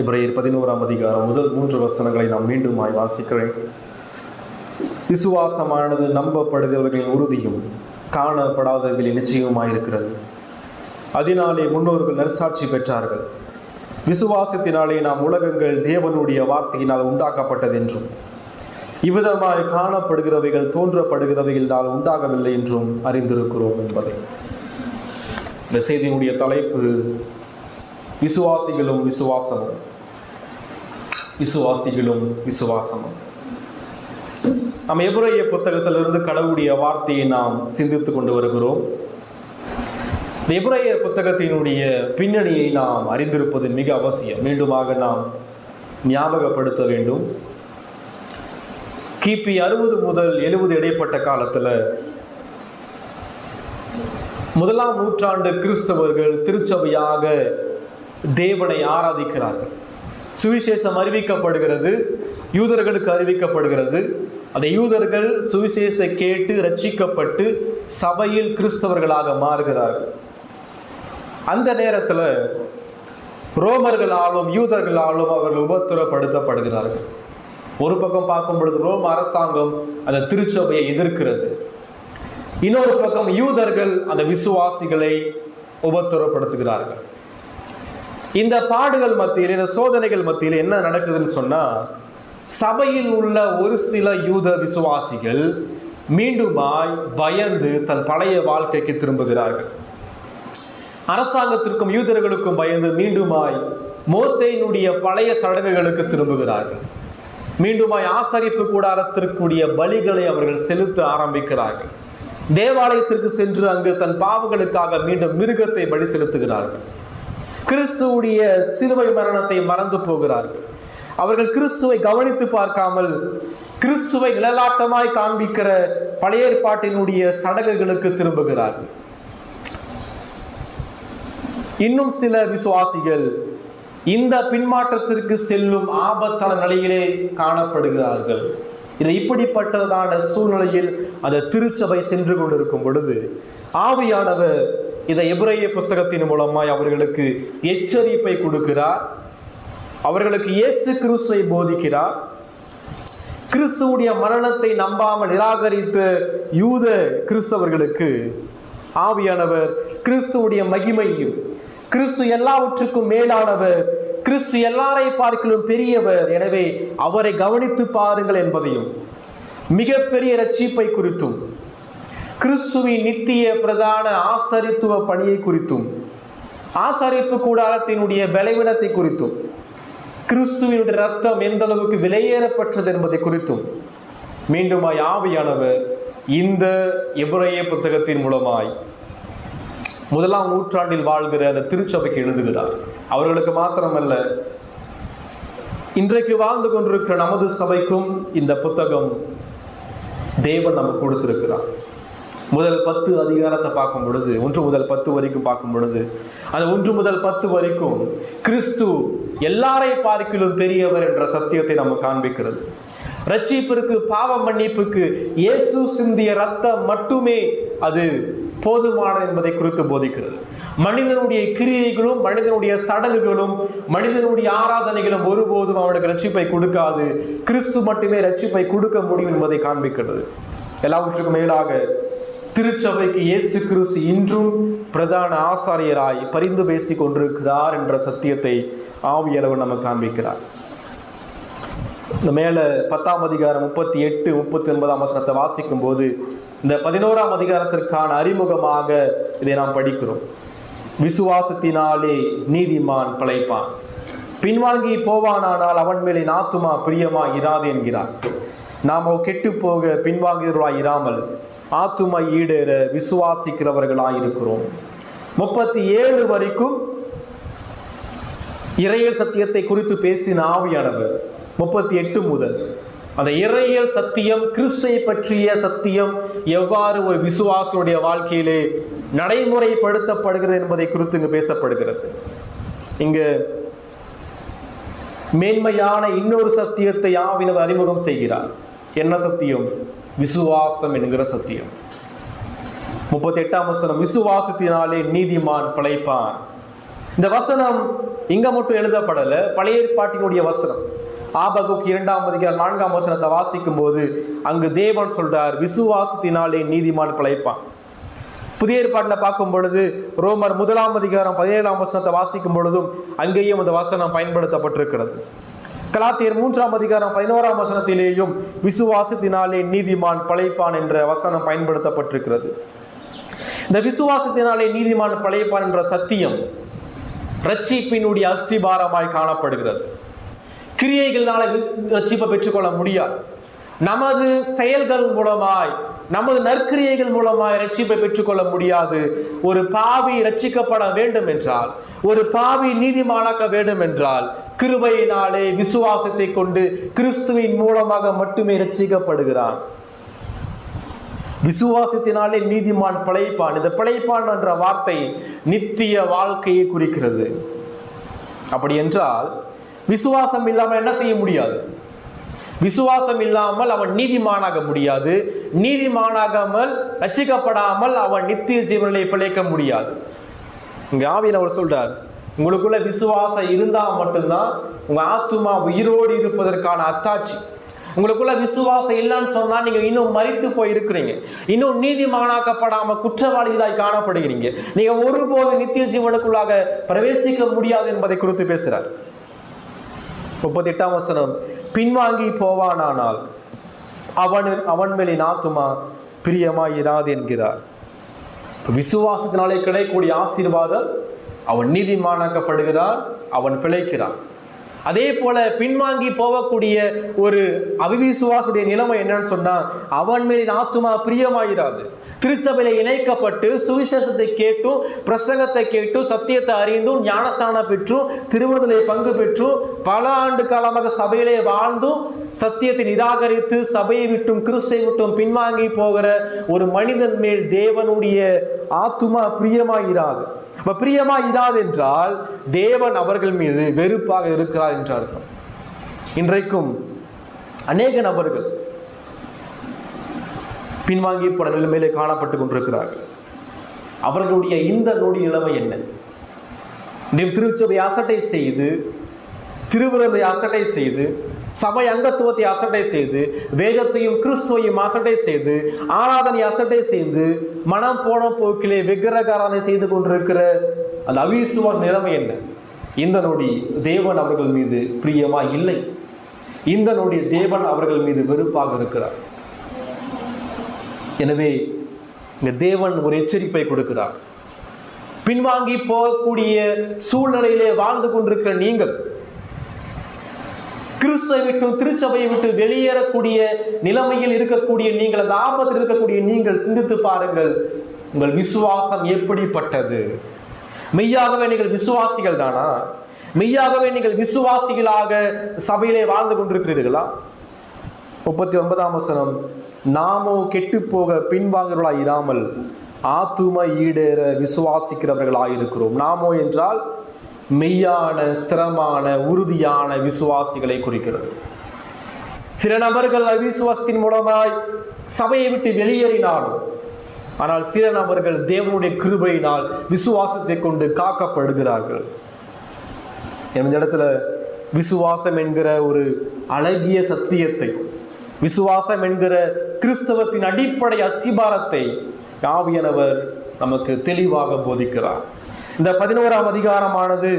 எபிரேயர் 11ஆம் அதிகாரம் முதல் 3 வசனங்களை நாம் மீண்டும் வாசிக்கிறேன். விசுவாசமானது நம்பப்படுகிறவர்களின் உறுதியும் காணப்படாதவர்களின் நிச்சயமாயிருக்கிறது. அதனாலே முன்னோர்கள் நற்சாட்சி பெற்றார்கள். விசுவாசத்தினாலே நாம் உலகங்கள் தேவனுடைய வார்த்தையினால் உண்டாக்கப்பட்டதென்றும் இவ்விதமாய் காணப்படுகிறவைகள் தோன்றப்படுகிறவைகளால் உண்டாகவில்லை என்றும் அறிந்திருக்கிறோம் என்பதை. இந்த செய்தியினுடைய தலைப்பு விசுவாசிகளும் விசுவாசமும். விசுவாசிகளும் விசுவாசமும். நாம் எபிரேய புத்தகத்திலிருந்து கடவுளுடைய வார்த்தையை நாம் சிந்தித்துக் கொண்டு வருகிறோம். எபிரேய புத்தகத்தினுடைய பின்னணியை நாம் அறிந்திருப்பது மிக அவசியம். மீண்டுமாக நாம் ஞாபகப்படுத்த வேண்டும். கிபி 60 முதல் 70 இடைப்பட்ட காலத்தில் 1ஆம் நூற்றாண்டு கிறிஸ்தவர்கள் திருச்சபையாக தேவனை ஆராதிக்கிறார்கள். சுவிசேஷம் அறிவிக்கப்படுகிறது, யூதர்களுக்கு அறிவிக்கப்படுகிறது. அந்த யூதர்கள் சுவிசேஷத்தை கேட்டு ரட்சிக்கப்பட்டு சபையில் கிறிஸ்தவர்களாக மாறுகிறார்கள். அந்த நேரத்தில் ரோமர்களாலும் யூதர்களாலும் அவர்கள் உபத்திரப்படுத்தப்படுகிறார்கள். ஒரு பக்கம் பார்க்கும் பொழுது ரோம அரசாங்கம் அந்த திருச்சபையை எதிர்க்கிறது. இன்னொரு பக்கம் யூதர்கள் அந்த விசுவாசிகளை உபத்திரப்படுத்துகிறார்கள். இந்த பாடுகள் மத்தியில், இந்த சோதனைகள் மத்தியில் என்ன நடக்குதுன்னு சொன்னா, சபையில் உள்ள ஒரு சில யூத விசுவாசிகள் மீண்டுமாய் பயந்து தன் பழைய வாழ்க்கைக்கு திரும்புகிறார்கள். அரசாங்கத்திற்கும் யூதர்களுக்கும் பயந்து மீண்டுமாய் மோசேயினுடைய பழைய சடங்குகளுக்கு திரும்புகிறார்கள். மீண்டுமாய் ஆசரிப்பு கூடாரத்திற்குரிய பலிகளை அவர்கள் செலுத்த ஆரம்பிக்கிறார்கள். தேவாலயத்திற்கு சென்று அங்கு தன் பாவங்களுக்காக மீண்டும் மிருகத்தை பலி செலுத்துகிறார்கள். கிறிஸ்துவுடைய சிலுவை மரணத்தை மறந்து போகிறார்கள். அவர்கள் கிறிஸ்துவை கவனித்து பார்க்காமல் கிறிஸ்துவை நிழலாட்டமாய் காண்பிக்கிற பழைய ஏற்பாட்டினுடைய சடங்குகளுக்கு திரும்புகிறார்கள். இன்னும் சில விசுவாசிகள் இந்த பின்மாற்றத்திற்கு செல்லும் ஆபத்தான நிலையிலே காணப்படுகிறார்கள். இது இப்படிப்பட்டதான சூழ்நிலையில் அந்த திருச்சபை சென்று கொண்டிருக்கும் பொழுது ஆவியானவர் இந்த எபிரேய புஸ்தகத்தின் மூலமாய் அவர்களுக்கு எச்சரிப்பை கொடுக்கிறார். அவர்களுக்கு இயேசு கிறிஸ்துவை போதிக்கிறார். கிறிஸ்துவுடைய மரணத்தை நம்பாமல் நிராகரித்த யூத கிறிஸ்தவர்களுக்கு ஆவியானவர் கிறிஸ்துவுடைய மகிமையும், கிறிஸ்து எல்லாவற்றுக்கும் மேலானவர், கிறிஸ்து எல்லாரை பார்க்கலும் பெரியவர், எனவே அவரை கவனித்து பாருங்கள் என்பதையும், மிகப்பெரிய ரட்சிப்பை குறித்தும், கிறிஸ்துவின் நித்திய பிரதான ஆசரித்துவ பணியை குறித்தும், ஆசரிப்பு கூடாரத்தினுடைய பலவீனத்தை குறித்தும், கிறிஸ்துவினுடைய ரத்தம் எந்த அளவுக்கு விலையேறப்பட்டது என்பதை குறித்தும் மீண்டுமாய் ஆவியானவர் இந்த எபிரேய புத்தகத்தின் மூலமாய் 1ஆம் நூற்றாண்டில் வாழ்கிற அந்த திருச்சபைக்கு எழுதுகிறார். அவர்களுக்கு மாத்திரமல்ல, இன்றைக்கு வாழ்ந்து கொண்டிருக்கிற நமது சபைக்கும் இந்த புத்தகம் தேவன் நமக்கு கொடுத்திருக்கிறார். முதல் 10 அதிகாரத்தை பார்க்கும் பொழுது, 1 முதல் 10 வரைக்கும் பார்க்கும் பொழுது, அந்த 1 முதல் 10 வரைக்கும் கிறிஸ்து எல்லாரை பார்க்கிலும் பெரியவர் என்ற சத்தியத்தை நம்ம காண்பிக்கிறது. ரட்சிப்பிற்கு, பாவ மன்னிப்புக்கு இயேசு சிந்திய ரத்தம் மட்டுமே அது போதுமான என்பதை குறித்து போதிக்கிறது. மனிதனுடைய கிரியைகளும், மனிதனுடைய சடங்குகளும், மனிதனுடைய ஆராதனைகளும் ஒருபோதும் அவனுக்கு ரட்சிப்பை கொடுக்காது. கிறிஸ்து மட்டுமே ரட்சிப்பை கொடுக்க முடியும் என்பதை காண்பிக்கிறது. எல்லாவற்றுக்கும் மேலாக திருச்சபைக்கு இயேசு கிறிஸ்து இன்றும் பிரதான ஆசாரியராய் பரிந்து பேசிக் கொண்டிருக்கிறார் என்ற சத்தியத்தை ஆவியானவர் நமக்கு காண்பிக்கிறார். இந்த மேல 10ஆம் அதிகாரம் 38, 39ஆம் வசனத்தை வாசிக்கும் போது இந்த 11ஆம் அதிகாரத்திற்கான அறிமுகமாக இதை நாம் படிக்கிறோம். விசுவாசத்தினாலே நீதிமான் பிழைப்பான், பின்வாங்கி போவானானால் அவன் மேலே ஆத்துமா பிரியமாய் இராது என்கிறார். நாமோ கெட்டு போக பின்வாங்குகிறவர்களாய் இராமல் ஆத்துமா ஈடேற விசுவாசிக்கிறவர்களாய் இருக்கிறோம். 37 வரைக்கும் இறையியல் சத்தியத்தை குறித்து பேசின ஆவியானவர் 38 முதல் அந்த இறையியல் சத்தியம், கிறிஸ்துவை பற்றிய சத்தியம் எவ்வாறு ஒரு விசுவாசியுடைய வாழ்க்கையிலே நடைமுறைப்படுத்தப்படுகிறது என்பதை குறித்து இங்கு பேசப்படுகிறது. இங்கு மேன்மையான இன்னொரு சத்தியத்தை ஆவியானவர் அறிமுகம் செய்கிறார். என்ன சத்தியம்? விசுவாசம் என்கிற சத்தியம். 38ஆம் வசனம், விசுவாசத்தினாலே நீதிமான் பிழைப்பான். இந்த வசனம் இங்க மட்டும் எழுதப்படல, பழைய ஏற்பாட்டினுடைய வசனம். ஆபகுக் 2ஆம் அதிகாரம் 4ஆம் வசனத்தை வாசிக்கும் போது அங்கு தேவன் சொல்றார், விசுவாசத்தினாலே நீதிமான் பிழைப்பான். புதிய ஏற்பாட்டில் பார்க்கும் பொழுது ரோமர் 1ஆம் அதிகாரம் 17ஆம் வசனத்தை வாசிக்கும் பொழுதும் அங்கேயும் அந்த வசனம் பயன்படுத்தப்பட்டிருக்கிறது. கலாத்தியர் 3ஆம் அதிகாரம் 11ஆம் வசனத்திலேயும் விசுவாசத்தினாலே நீதிமான் பிழைப்பான் என்ற வசனம் பயன்படுத்தப்பட்டிருக்கிறது. இந்த விசுவாசத்தினாலே நீதிமான் பிழைப்பான் என்ற சத்தியம் ரட்சிப்பினுடைய அஸ்திபாரமாய் காணப்படுகிறது. கிரியைகளால் ரட்சிப்பை பெற்றுக்கொள்ள முடியாது. நமது செயல்கள் மூலமாய், நமது நற்கிரியைகள் மூலமாய் ரட்சிப்பை பெற்றுக்கொள்ள முடியாது. ஒரு பாவி ரட்சிக்கப்பட வேண்டும் என்றால், ஒரு பாவி நீதிமானாக்க வேண்டும் என்றால், கிருபையினாலே விசுவாசத்தை கொண்டு கிறிஸ்துவின் மூலமாக மட்டுமே ரட்சிக்கப்படுகிறான். விசுவாசத்தினாலே நீதிமான் பிழைப்பான். இந்த பிழைப்பான் என்ற வார்த்தை நித்திய வாழ்க்கையை குறிக்கிறது. அப்படி என்றால் விசுவாசம் இல்லாமல் என்ன செய்ய முடியாது? விசுவாசம் இல்லாமல் அவன் நீதிமானாக முடியாது. நீதிமானாகாமல் ரட்சிக்கப்படாமல் அவன் நித்திய ஜீவனிலே பிழைக்க முடியாது. இங்க ஆவியானவர் சொல்றார், உங்களுக்குள்ள விசுவாசம் இருந்தால் மட்டும்தான் உங்க ஆத்துமா உயிரோடு இருப்பதற்கான அத்தாட்சி. உங்களுக்குள்ள விசுவாசம் இல்லைன்னு சொன்னா நீங்க இன்னும் மரித்து போய் இருக்கிறீங்க, இன்னும் நீதிமானாக்கப்படாம குற்றவாளிகளாய் காணப்படுகிறீங்க. நீங்க ஒருபோது நித்திய ஜீவனுக்குள்ளாக பிரவேசிக்க முடியாது என்பதை குறித்து பேசுறார். 38ஆம் வசனம், பின்வாங்கி போவானானால் அவன் மேலின் ஆத்துமா பிரியமாயிராது என்கிறார். விசுவாசத்தினாலே கிடைக்கக்கூடிய ஆசீர்வாதம், அவன் நீதிமானாக்கப்படுகிறான், அவன் பிழைக்கிறான். அதே போல பின்வாங்கி போகக்கூடிய ஒரு அவிசுவாசுடைய நிலைமை என்னன்னு சொன்னா, அவன் மேலின் ஆத்துமா பிரியமாயிராது. திருச்சபையில இணைக்கப்பட்டு சுவிசேஷத்தை கேட்டும் பிரசங்கத்தை கேட்டும் சத்தியத்தை அறிந்தும் ஞானஸ்தானம் பெற்றும் திருவிடுதலை பங்கு பெற்றும் பல ஆண்டு காலமாக சபையிலே வாழ்ந்தும் சத்தியத்தை நிராகரித்து சபையை விட்டும் கிறிஸ்துவை விட்டும் பின்வாங்கி போகிற ஒரு மனிதன் மேல் தேவனுடைய ஆத்துமா பிரியமாயிராது. பிரியமாயிராது என்றால் தேவன் அவர்கள் மீது வெறுப்பாக இருக்கிறார் என்று அர்த்தம். இன்றைக்கும் அநேக நபர்கள் பின்வாங்கி போன நிலைமையிலே காணப்பட்டு கொண்டிருக்கிறார்கள். அவர்களுடைய இந்த நொடி நிலைமை என்ன? திருச்சபை அசட்டை செய்து, திருவிருந்தை அசட்டை செய்து, சபை அங்கத்துவத்தை அசட்டை செய்து, வேதத்தையும் கிறிஸ்துவையும் அசட்டை செய்து, ஆராதனை அசட்டை செய்து, மனம் போன போக்கிலே விக்கிரகாராதனை செய்து கொண்டிருக்கிற அந்த அவிசுவாச நிலைமை என்ன? இந்த நொடி தேவன் அவர்கள் மீது பிரியமா இல்லை. இந்த நொடி தேவன் அவர்கள் மீது வெறுப்பாக இருக்கிறார். எனவே இந்த தேவன் ஒரு எச்சரிப்பை கொடுக்கிறார். பின்வாங்கி போகக்கூடிய சூழ்நிலையிலே வாழ்ந்து கொண்டிருக்கிற நீங்கள், கிறிஸ்துவை விட்டு திருச்சபையை விட்டு வெளியேறக்கூடிய நிலைமையில் இருக்கக்கூடிய நீங்கள், அந்த ஆபத்தில் இருக்கக்கூடிய நீங்கள் சிந்தித்து பாருங்கள், உங்கள் விசுவாசம் எப்படிப்பட்டது? மெய்யாகவே நீங்கள் விசுவாசிகள் தானா? மெய்யாகவே நீங்கள் விசுவாசிகளாக சபையிலே வாழ்ந்து கொண்டிருக்கிறீர்களா? 39ஆம் வசனம், நாமோ கெட்டு போக பின்வாங்குறவர்களாய் இராமல் ஆத்தும ஈடேற விசுவாசிக்கிறவர்களாயிருக்கிறோம். நாமோ என்றால் மெய்யான ஸ்திரமான உறுதியான விசுவாசிகளை குறிக்கிறது. சில நபர்கள் அவிசுவாசத்தின் மூலமாய் சபையை விட்டு வெளியேறினாலும், ஆனால் சில நபர்கள் தேவனுடைய கிருபையினால் விசுவாசத்தை கொண்டு காக்கப்படுகிறார்கள். இந்த இடத்துல விசுவாசம் என்கிற ஒரு அழகிய சத்தியத்தை, விசுவாசம் என்கிற கிறிஸ்தவத்தின் அடிப்படை அஸ்திபாரத்தை ஆவியானவர் நமக்கு தெளிவாக போதிக்கிறார். இந்த 11ஆம் அதிகாரமானது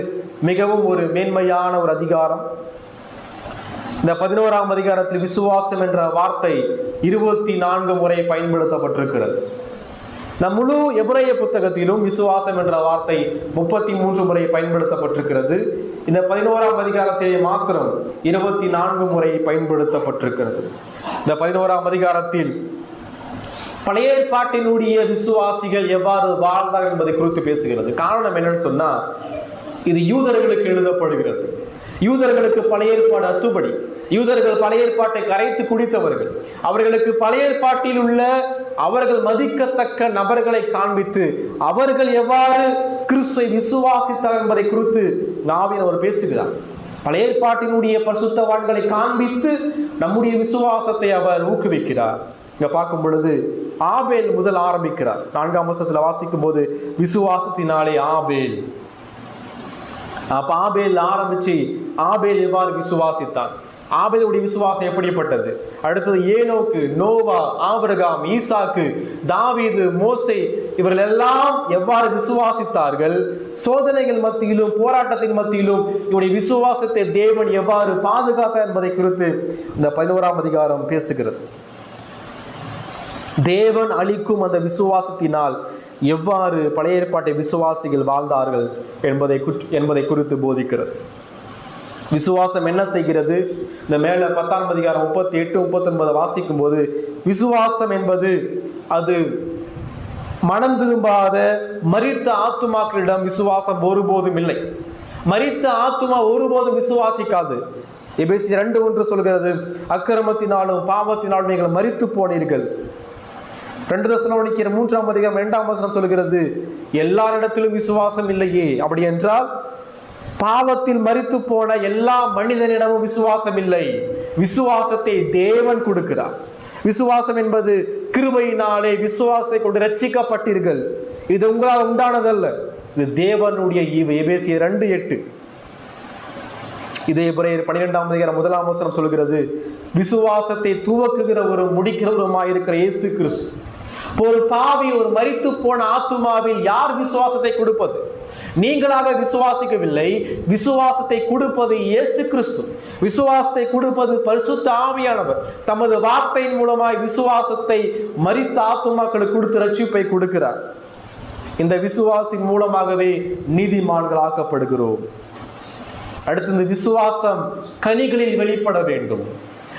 மிகவும் ஒரு மேன்மையான ஒரு அதிகாரம். இந்த 11ஆம் அதிகாரத்தில் விசுவாசம் என்ற வார்த்தை 24 முறை பயன்படுத்தப்பட்டிருக்கிறது. நம் முழு எபிரேய புத்தகத்திலும் விசுவாசம் என்ற வார்த்தை 33 முறை பயன்படுத்தப்பட்டிருக்கிறது. இந்த 11ஆம் அதிகாரத்திலே மாத்திரம் 24 முறை பயன்படுத்தப்பட்டிருக்கிறது. இந்த 11ஆம் அதிகாரத்தில் பழைய ஏற்பாட்டினுடைய விசுவாசிகள் எவ்வாறு வாழ்ந்தார்கள் என்பதை குறித்து பேசுகிறது. காரணம் என்னன்னு சொன்னா, இது யூதர்களுக்கு எழுதப்படுகிறது. யூதர்களுக்கு பழைய ஏற்பாடு அத்துபடி. யூதர்கள் பழைய ஏற்பாட்டை கரைத்து குடித்தவர்கள். அவர்களுக்கு பழைய ஏற்பாட்டில் உள்ள அவர்கள் மதிக்கத்தக்க நபர்களை காண்பித்து அவர்கள் எவ்வாறு கிறிஸ்துவை விசுவாசித்தார் என்பதை குறித்து ஆவியானவர் பேசுகிறார். பழைய ஏற்பாட்டினுடைய பரிசுத்தவான்களை காண்பித்து நம்முடைய விசுவாசத்தை அவர் ஊக்குவிக்கிறார். இங்க பார்க்கும் பொழுது ஆபேல் முதல் ஆரம்பிக்கிறார். 4ஆம் வசனத்துல வாசிக்கும் போது விசுவாசத்தினாலே ஆபேல். அப்ப ஆபேல் ஆரம்பிச்சு ஆபேல் எவ்வாறு விசுவாசித்தான், ஆபேலுடைய விசுவாசம் எப்படிப்பட்டது, அடுத்தது ஏனோக்கு, நோவா, ஆபிரகாம், ஈசாக்கு, தாவீது, மோசே, இவர்கள் எல்லாம் எவ்வாறு விசுவாசித்தார்கள், சோதனைகள் மத்தியிலும் போராட்டத்தின் மத்தியிலும் இவருடைய விசுவாசத்தை தேவன் எவ்வாறு பாதுகாத்தார் என்பதை குறித்து இந்த 11ஆம் அதிகாரம் பேசுகிறது. தேவன் அளிக்கும் அந்த விசுவாசத்தினால் எவ்வாறு பழைய ஏற்பாட்டை விசுவாசிகள் வாழ்ந்தார்கள் என்பதை குறித்து போதிக்கிறது. விசுவாசம் என்ன செய்கிறது? இந்த மேல 10ஆம் அதிகாரம் 38, 39 வாசிக்கும் போது, விசுவாசம் என்பது அது மனம் திரும்பாத மரித்த ஆத்துமாக்களிடம் விசுவாசம் ஒருபோதும் இல்லை. மரித்த ஆத்துமா ஒருபோதும் விசுவாசிக்காது. எபேசியர் 2:1 சொல்கிறது, அக்கிரமத்தினாலும் பாவத்தினாலும் நீங்கள் மரித்து போனீர்கள். 2 தெசலோனிக்கேயர் 3ஆம் அதிகாரம் 2ஆம் வசனம் சொல்கிறது, எல்லாரிடத்திலும் விசுவாசம் இல்லையே. அப்படி என்றால் பாவத்தில் மரித்து போன எல்லா மனிதனிடமும் விசுவாசம் இல்லை. விசுவாசத்தை தேவன் கொடுக்கிறார். விசுவாசம் என்பது கிருபையினாலே விசுவாசத்தை கொண்டு ரட்சிக்கப்பட்டீர்கள். இது உங்களால் உண்டானதல்ல, இது தேவனுடைய ஈவு. எபேசியர் 2:8. இதே எபிரேயர் 12ஆம் அதிகாரம் 1ஆம் வசனம் சொல்கிறது, விசுவாசத்தை துவக்குகிறவரும் முடிக்கிறவருமாயிருக்கிற இயேசு கிறிஸ்து. ஒரு பாவி, ஒரு மரித்து போன ஆத்துமாவில் யார் விசுவாசத்தை கொடுப்பது? நீங்களாக விசுவாசிக்கவில்லை, விசுவாசத்தை கொடுப்பது இயேசு கிறிஸ்து. விசுவாசத்தை கொடுப்பது பரிசுத்த ஆவியானவர். தமது வார்த்தையின் மூலமாய் விசுவாசத்தை மரித்த ஆத்துமாக்களுக்கு கொடுத்து ரட்சிப்பை கொடுக்கிறார். இந்த விசுவாசத்தின் மூலமாகவே நீதிமான்கள் ஆக்கப்படுகிறோம். அடுத்து இந்த விசுவாசம் கனிகளில் வெளிப்பட வேண்டும்.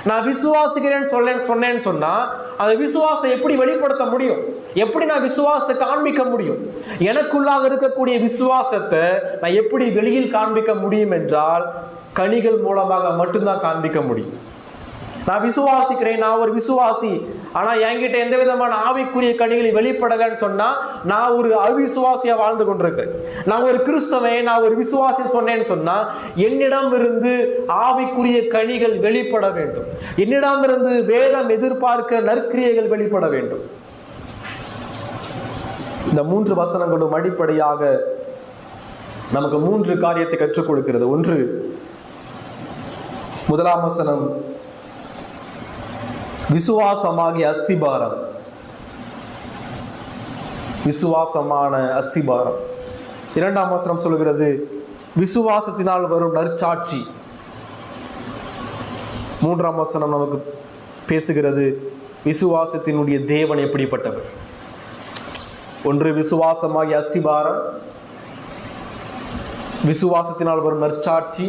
நான் விசுவாசிக்கிறேன்னு சொன்னேன்னு சொன்னா அந்த விசுவாசத்தை எப்படி வெளிப்படுத்த முடியும்? எப்படி நான் விசுவாசத்தை காண்பிக்க முடியும்? எனக்குள்ளாக இருக்கக்கூடிய விசுவாசத்தை நான் எப்படி வெளியில் காண்பிக்க முடியும் என்றால் கனிகள் மூலமாக மட்டும்தான் காண்பிக்க முடியும். நான் விசுவாசிக்கிறேன், நான் ஒரு விசுவாசி, ஆனா என்கிட்ட எந்த விதமான ஆவிக்குரிய கனிகளை வெளிப்படலன்னு சொன்னா நான் ஒரு அவிசுவாசியா வாழ்ந்து கொண்டிருக்கிறேன். நான் ஒரு கிறிஸ்தவன், நான் ஒரு விசுவாசி சொன்னேன்னு சொன்னா என்னிடம் இருந்து ஆவிக்குரிய கனிகள் வெளிப்பட வேண்டும். என்னிடம் இருந்து வேதம் எதிர்பார்க்கிற நற்கிரியைகள் வெளிப்பட வேண்டும். இந்த 3 வசனங்களும் அடிப்படையாக நமக்கு 3 காரியத்தை கற்றுக் கொடுக்கிறது. ஒன்று, 1ஆம் வசனம் விசுவாசமாகிய அஸ்திபாரம், விசுவாசமான அஸ்திபாரம். 2ஆம் வசனம் சொல்கிறது விசுவாசத்தினால் வரும் நற்சாட்சி. 3ஆம் வசனம் நமக்கு பேசுகிறது விசுவாசத்தினுடைய தேவன் எப்படிப்பட்டவர். ஒன்று விசுவாசமாகிய அஸ்திபாரம், விசுவாசத்தினால் வரும் நற்சாட்சி,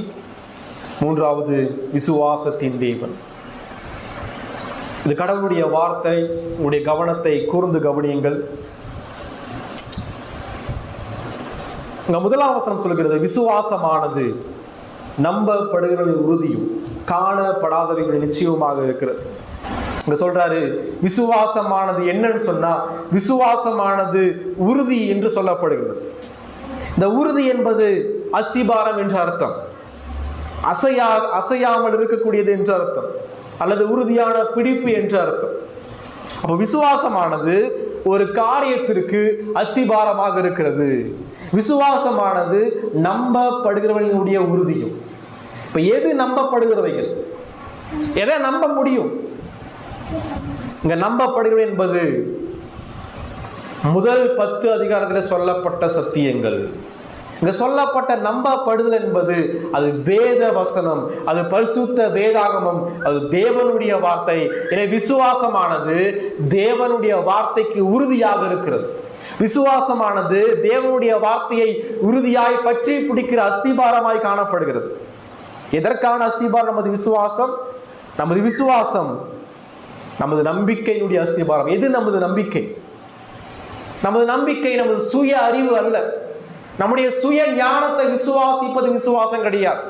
3வது விசுவாசத்தின் தேவன். இது கடவுளுடைய வார்த்தை. உங்களுடைய கவனத்தை கூர்ந்து கவனியுங்கள். இங்க 1ஆம் வசனம் சொல்கிறது விசுவாசமானது நம்பப்படுகிறவர்களின் உறுதியும் காணப்படாதவைகளின் நிச்சயமாக இருக்கிறது. இங்க சொல்றாரு விசுவாசமானது என்னன்னு சொன்னா விசுவாசமானது உறுதி என்று சொல்லப்படுகிறது. இந்த உறுதி என்பது அஸ்திபாரம் என்று அர்த்தம், அசையாமல் இருக்கக்கூடியது என்று அர்த்தம், அல்லது உறுதியான பிடிப்பு என்று அர்த்தம். அப்ப விசுவாசமானது ஒரு காரியத்திற்கு அஸ்திபாரமாக இருக்கிறது. விசுவாசமானது நம்பப்படுகிறவர்களுடைய உறுதியும். இப்ப எது நம்பப்படுகிறவைகள்? எதை நம்ப முடியும்? இங்க நம்பப்படுகிறது என்பது முதல் 10 அதிகாரத்தில் சொல்லப்பட்ட சத்தியங்கள். இங்க சொல்லப்பட்ட நம்பப்படுதல் என்பது அது வேத வசனம், அது பரிசுத்த வேதாகமம், அது தேவனுடைய வார்த்தை. எனவே விசுவாசமானது தேவனுடைய வார்த்தைக்கு உறுதியாக இருக்கிறது. விசுவாசமானது தேவனுடைய வார்த்தையை உறுதியாய் பற்றி பிடிக்கிற அஸ்திபாரமாய் காணப்படுகிறது. எதற்கான அஸ்திபாரம்? நமது விசுவாசம். நமது விசுவாசம் நமது நம்பிக்கையினுடைய அஸ்திபாரம். எது நமது நம்பிக்கை? நமது நம்பிக்கை நமது சுய அறிவு அல்ல. நம்முடைய சுய ஞானத்தை விசுவாசிப்பது விசுவாசம் கிடையாது.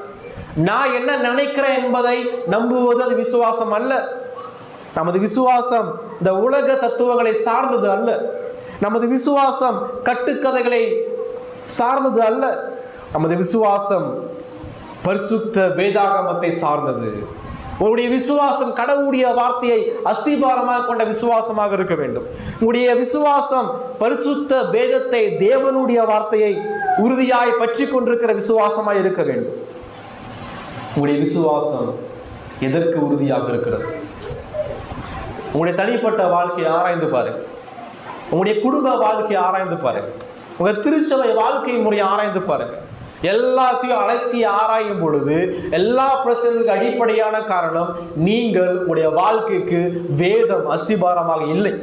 நான் என்ன நினைக்கிறேன் என்பதை நம்புவது அது விசுவாசம் அல்ல. நமது விசுவாசம் இந்த உலக தத்துவங்களை சார்ந்தது அல்ல. நமது விசுவாசம் கட்டுக்கதைகளை சார்ந்தது அல்ல. நமது விசுவாசம் பரிசுத்த வேதாகமத்தை சார்ந்தது. உங்களுடைய விசுவாசம் கடவுளுடைய வார்த்தையை அஸ்திபாரமாக கொண்ட விசுவாசமாக இருக்க வேண்டும். உங்களுடைய விசுவாசம் பரிசுத்த வேதத்தை, தேவனுடைய வார்த்தையை உறுதியாய் பற்றி கொண்டிருக்கிற விசுவாசமாய் இருக்க வேண்டும். உங்களுடைய விசுவாசம் எதற்கு உறுதியாக இருக்கிறது? உங்களுடைய தனிப்பட்ட வாழ்க்கையை ஆராய்ந்து பாருங்க. உங்களுடைய குடும்ப வாழ்க்கையை ஆராய்ந்து பாருங்க. உங்க திருச்சபை வாழ்க்கை முறையை ஆராய்ந்து பாருங்க. எல்லாத்தையும் அலசி ஆராயும் பொழுது எல்லா பிரச்சனைகளுக்கு அடிப்படையான காரணம் நீங்கள் உங்களுடைய வாழ்க்கைக்கு வேதம் அஸ்திபாரமாக இல்லை.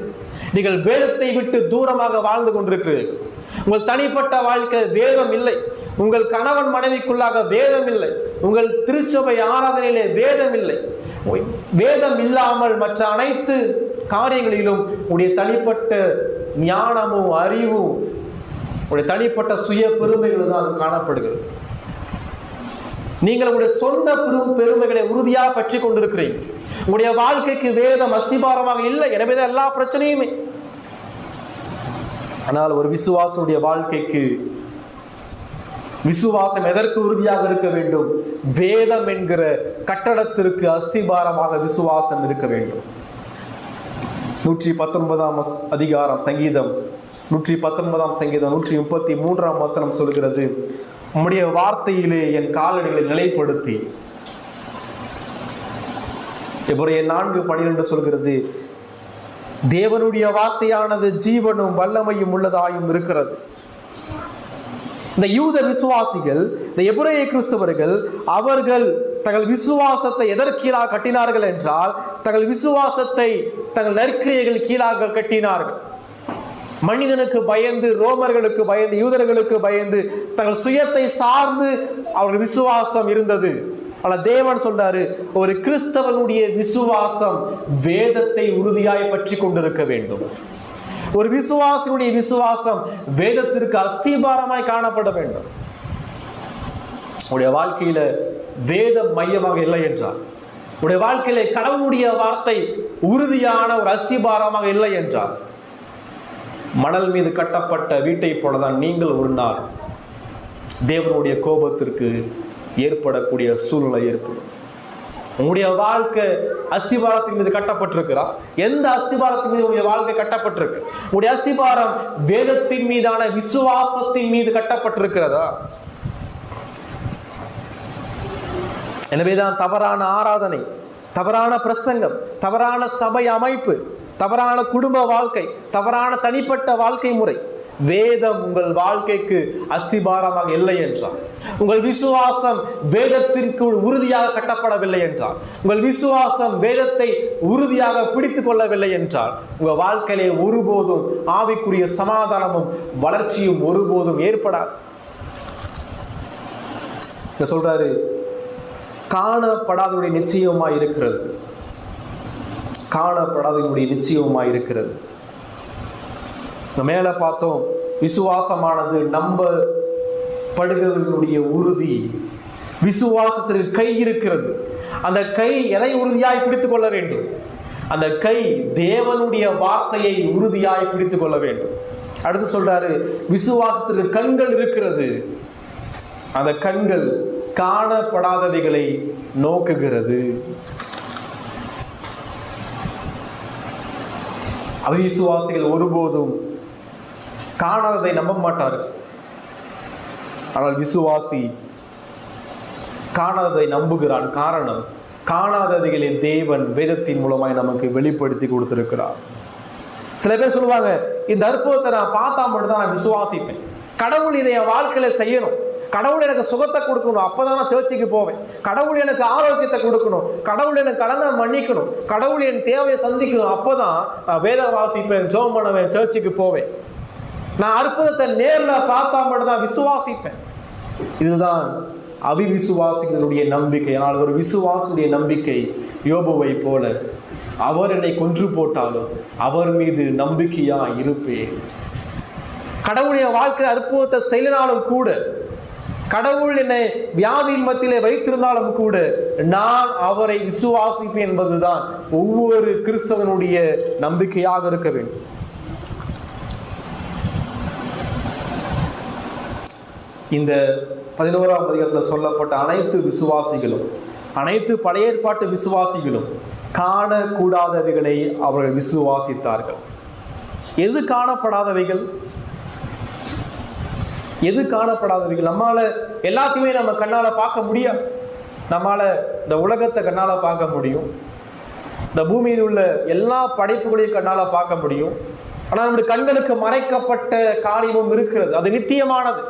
நீங்கள் வேதத்தை விட்டு தூரமாக வாழ்ந்து கொண்டிருக்கிறீர்கள். உங்கள் தனிப்பட்ட வாழ்க்கை வேதம் இல்லை. உங்கள் கணவன் மனைவிக்குள்ளாக வேதம் இல்லை. உங்கள் திருச்சபை ஆராதனையிலே வேதம் இல்லை. வேதம் இல்லாமல் மற்ற அனைத்து காரியங்களிலும் உடைய தனிப்பட்ட ஞானமும் அறிவும் உடைய தனிப்பட்ட சுய பெருமைகள் தான் காணப்படுகிறது. நீங்கள் உங்களுடைய சொந்த பெருமைகளை உறுதியாக பற்றி கொண்டிருக்கிறீங்க. உங்களுடைய வாழ்க்கைக்கு வேதம் அஸ்திபாரமாக இல்லை. எனவேதான் எல்லா பிரச்சனையுமே. ஆனால் ஒரு விசுவாசனுடைய வாழ்க்கைக்கு விசுவாசம் எதற்கு உறுதியாக இருக்க வேண்டும்? வேதம் என்கிற கட்டடத்திற்கு அஸ்திபாரமாக விசுவாசம் இருக்க வேண்டும். 119ஆம் அதிகாரம் சங்கீதம் 119ஆம் சங்கீதம் 133ஆம் வசனம் சொல்கிறது, உம்முடைய வார்த்தையிலே என் காலடிகளை நிலைப்படுத்தி. எபிரேயர் 4:12 சொல்கிறது, தேவனுடைய வார்த்தையானது ஜீவனும் வல்லமையும் உள்ளதாயும் இருக்கிறது. இந்த யூத விசுவாசிகள், இந்த எபிரேய கிறிஸ்தவர்கள், அவர்கள் தங்கள் விசுவாசத்தை எதற்கீழாக கட்டினார்கள் என்றால், தங்கள் விசுவாசத்தை தங்கள் நற்கிரியைகள் கீழாக கட்டினார்கள். மனிதனுக்கு பயந்து, ரோமர்களுக்கு பயந்து, யூதர்களுக்கு பயந்து, தங்கள் சுயத்தை சார்ந்து அவர்கள் விசுவாசம் இருந்தது. ஆனால் தேவன் சொல்றாரு, ஒரு கிறிஸ்தவனுடைய விசுவாசம் வேதத்தை உறுதியாய் பற்றி கொண்டிருக்க வேண்டும். ஒரு விசுவாசினுடைய விசுவாசம் வேதத்திற்கு அஸ்திபாரமாய் காணப்பட வேண்டும். உடைய வாழ்க்கையில வேதம் மையமாக இல்லை என்றால், உடைய வாழ்க்கையில கடவுளுடைய வார்த்தை உறுதியான ஒரு அஸ்திபாரமாக இல்லை என்றால், மணல் மீது கட்டப்பட்ட வீட்டை போலதான் நீங்கள் ஒரு நாள் தேவனுடைய கோபத்திற்கு ஏற்படக்கூடிய சூழ்நிலை ஏற்படும். உங்களுடைய வாழ்க்கை அஸ்திபாரத்தின் மீது கட்டப்பட்டிருக்கிறா? எந்த அஸ்திபாரத்தின் மீது உங்களுடைய வாழ்க்கை கட்டப்பட்டிருக்கு? உங்களுடைய அஸ்திபாரம் வேதத்தின் மீதான விசுவாசத்தின் மீது கட்டப்பட்டிருக்கிறதா? எனவேதான் தவறான ஆராதனை, தவறான பிரசங்கம், தவறான சபை அமைப்பு, தவறான குடும்ப வாழ்க்கை, தவறான தனிப்பட்ட வாழ்க்கை முறை, வேதம் உங்கள் வாழ்க்கைக்கு அஸ்திபாரமாக இல்லை என்றால், உங்கள் விசுவாசம் வேதத்திற்கு உறுதியாக கட்டப்படவில்லை என்றால், உங்கள் விசுவாசம் வேதத்தை உறுதியாக பிடித்துக் கொள்ளவில்லை என்றால், உங்கள் வாழ்க்கையிலே ஒருபோதும் ஆவிக்குரிய சமாதானமும் வளர்ச்சியும் ஒருபோதும் ஏற்படாது. சொல்றாரு, காணப்படாதவருடைய நிச்சயமாய் இருக்கிறது, காணப்படாதவருடைய நிச்சயமாய் இருக்கிறது. மேல பார்த்தோம், விசுவாசமானது நம்பப்படுகிறவர்களுடைய உறுதி. விசுவாசத்திற்கு கை இருக்கிறது. அந்த கை எதை உறுதியாய் பிடித்துக் கொள்ள வேண்டும்? அந்த கை தேவனுடைய வார்த்தையை உறுதியாய் பிடித்துக் கொள்ள வேண்டும். அடுத்து சொல்றாரு, விசுவாசத்திற்கு கண்கள் இருக்கிறது. அந்த கண்கள் காணப்படாதவைகளை நோக்குகிறது. அவிசுவாசிகள் ஒருபோதும் காணாததை நம்ப மாட்டார்கள். ஆனால் விசுவாசி காணாததை நம்புகிறான். காரணம், காணாதவைகளை தேவன் வேதத்தின் மூலமாய் நமக்கு வெளிப்படுத்தி கொடுத்திருக்கிறார். சில பேர் சொல்லுவாங்க, இந்த அற்புதத்தை நான் பார்த்தா மட்டும்தான் நான் விசுவாசிப்பேன். கடவுள் இதை என் வாழ்க்கையில செய்யணும், கடவுள் எனக்கு சுகத்தை கொடுக்கணும், அப்பதான் நான் சர்ச்சுக்கு போவேன். கடவுள் எனக்கு ஆரோக்கியத்தை கொடுக்கணும், கடவுள் எனக்கு கடனை மன்னிக்கணும், கடவுள் என் தேவையை சந்திக்கணும், அப்பதான் நான் வேத வாசிப்பேன், ஜெபம் பண்ணுவேன், சர்ச்சுக்கு போவேன். நான் அற்புதத்தை நேர்ல பார்த்தா மட்டும்தான் விசுவாசிப்பேன். இதுதான் அவிவிசுவாசிகளுடைய நம்பிக்கை. ஆனால் ஒரு விசுவாசியுடைய நம்பிக்கை யோபுவை போல, அவர் என்னை கொன்று போட்டாலும் அவர் மீது நம்பிக்கையா இருப்பேன். கடவுளுடைய வாழ்க்கை அற்புதத்தை செய்யனாலும் கூட, கடவுள் என்னை வியாதியின் மத்தியிலே வைத்திருந்தாலும் கூட, நான் அவரை விசுவாசிப்பேன் என்பதுதான் ஒவ்வொரு கிறிஸ்தவனுடைய நம்பிக்கையாக இருக்க வேண்டும். இந்த 11ஆம் அதிகாரத்தில் சொல்லப்பட்ட அனைத்து விசுவாசிகளும் அனைத்து பழைய ஏற்பாட்டு விசுவாசிகளும் காணக்கூடாதவைகளை அவர்கள் விசுவாசித்தார்கள். எது காணப்படாதவைகள்? எது காணப்படாதவைகள்? நம்மால எல்லாத்தையுமே நம்ம கண்ணால பார்க்க முடியாது. நம்மால இந்த உலகத்தை கண்ணால பார்க்க முடியும், இந்த பூமியில் உள்ள எல்லா படைப்புகளையும் கண்ணால பார்க்க முடியும். ஆனால் நம்முடைய கண்களுக்கு மறைக்கப்பட்ட காரியமும் இருக்கிறது. அது நித்தியமானது.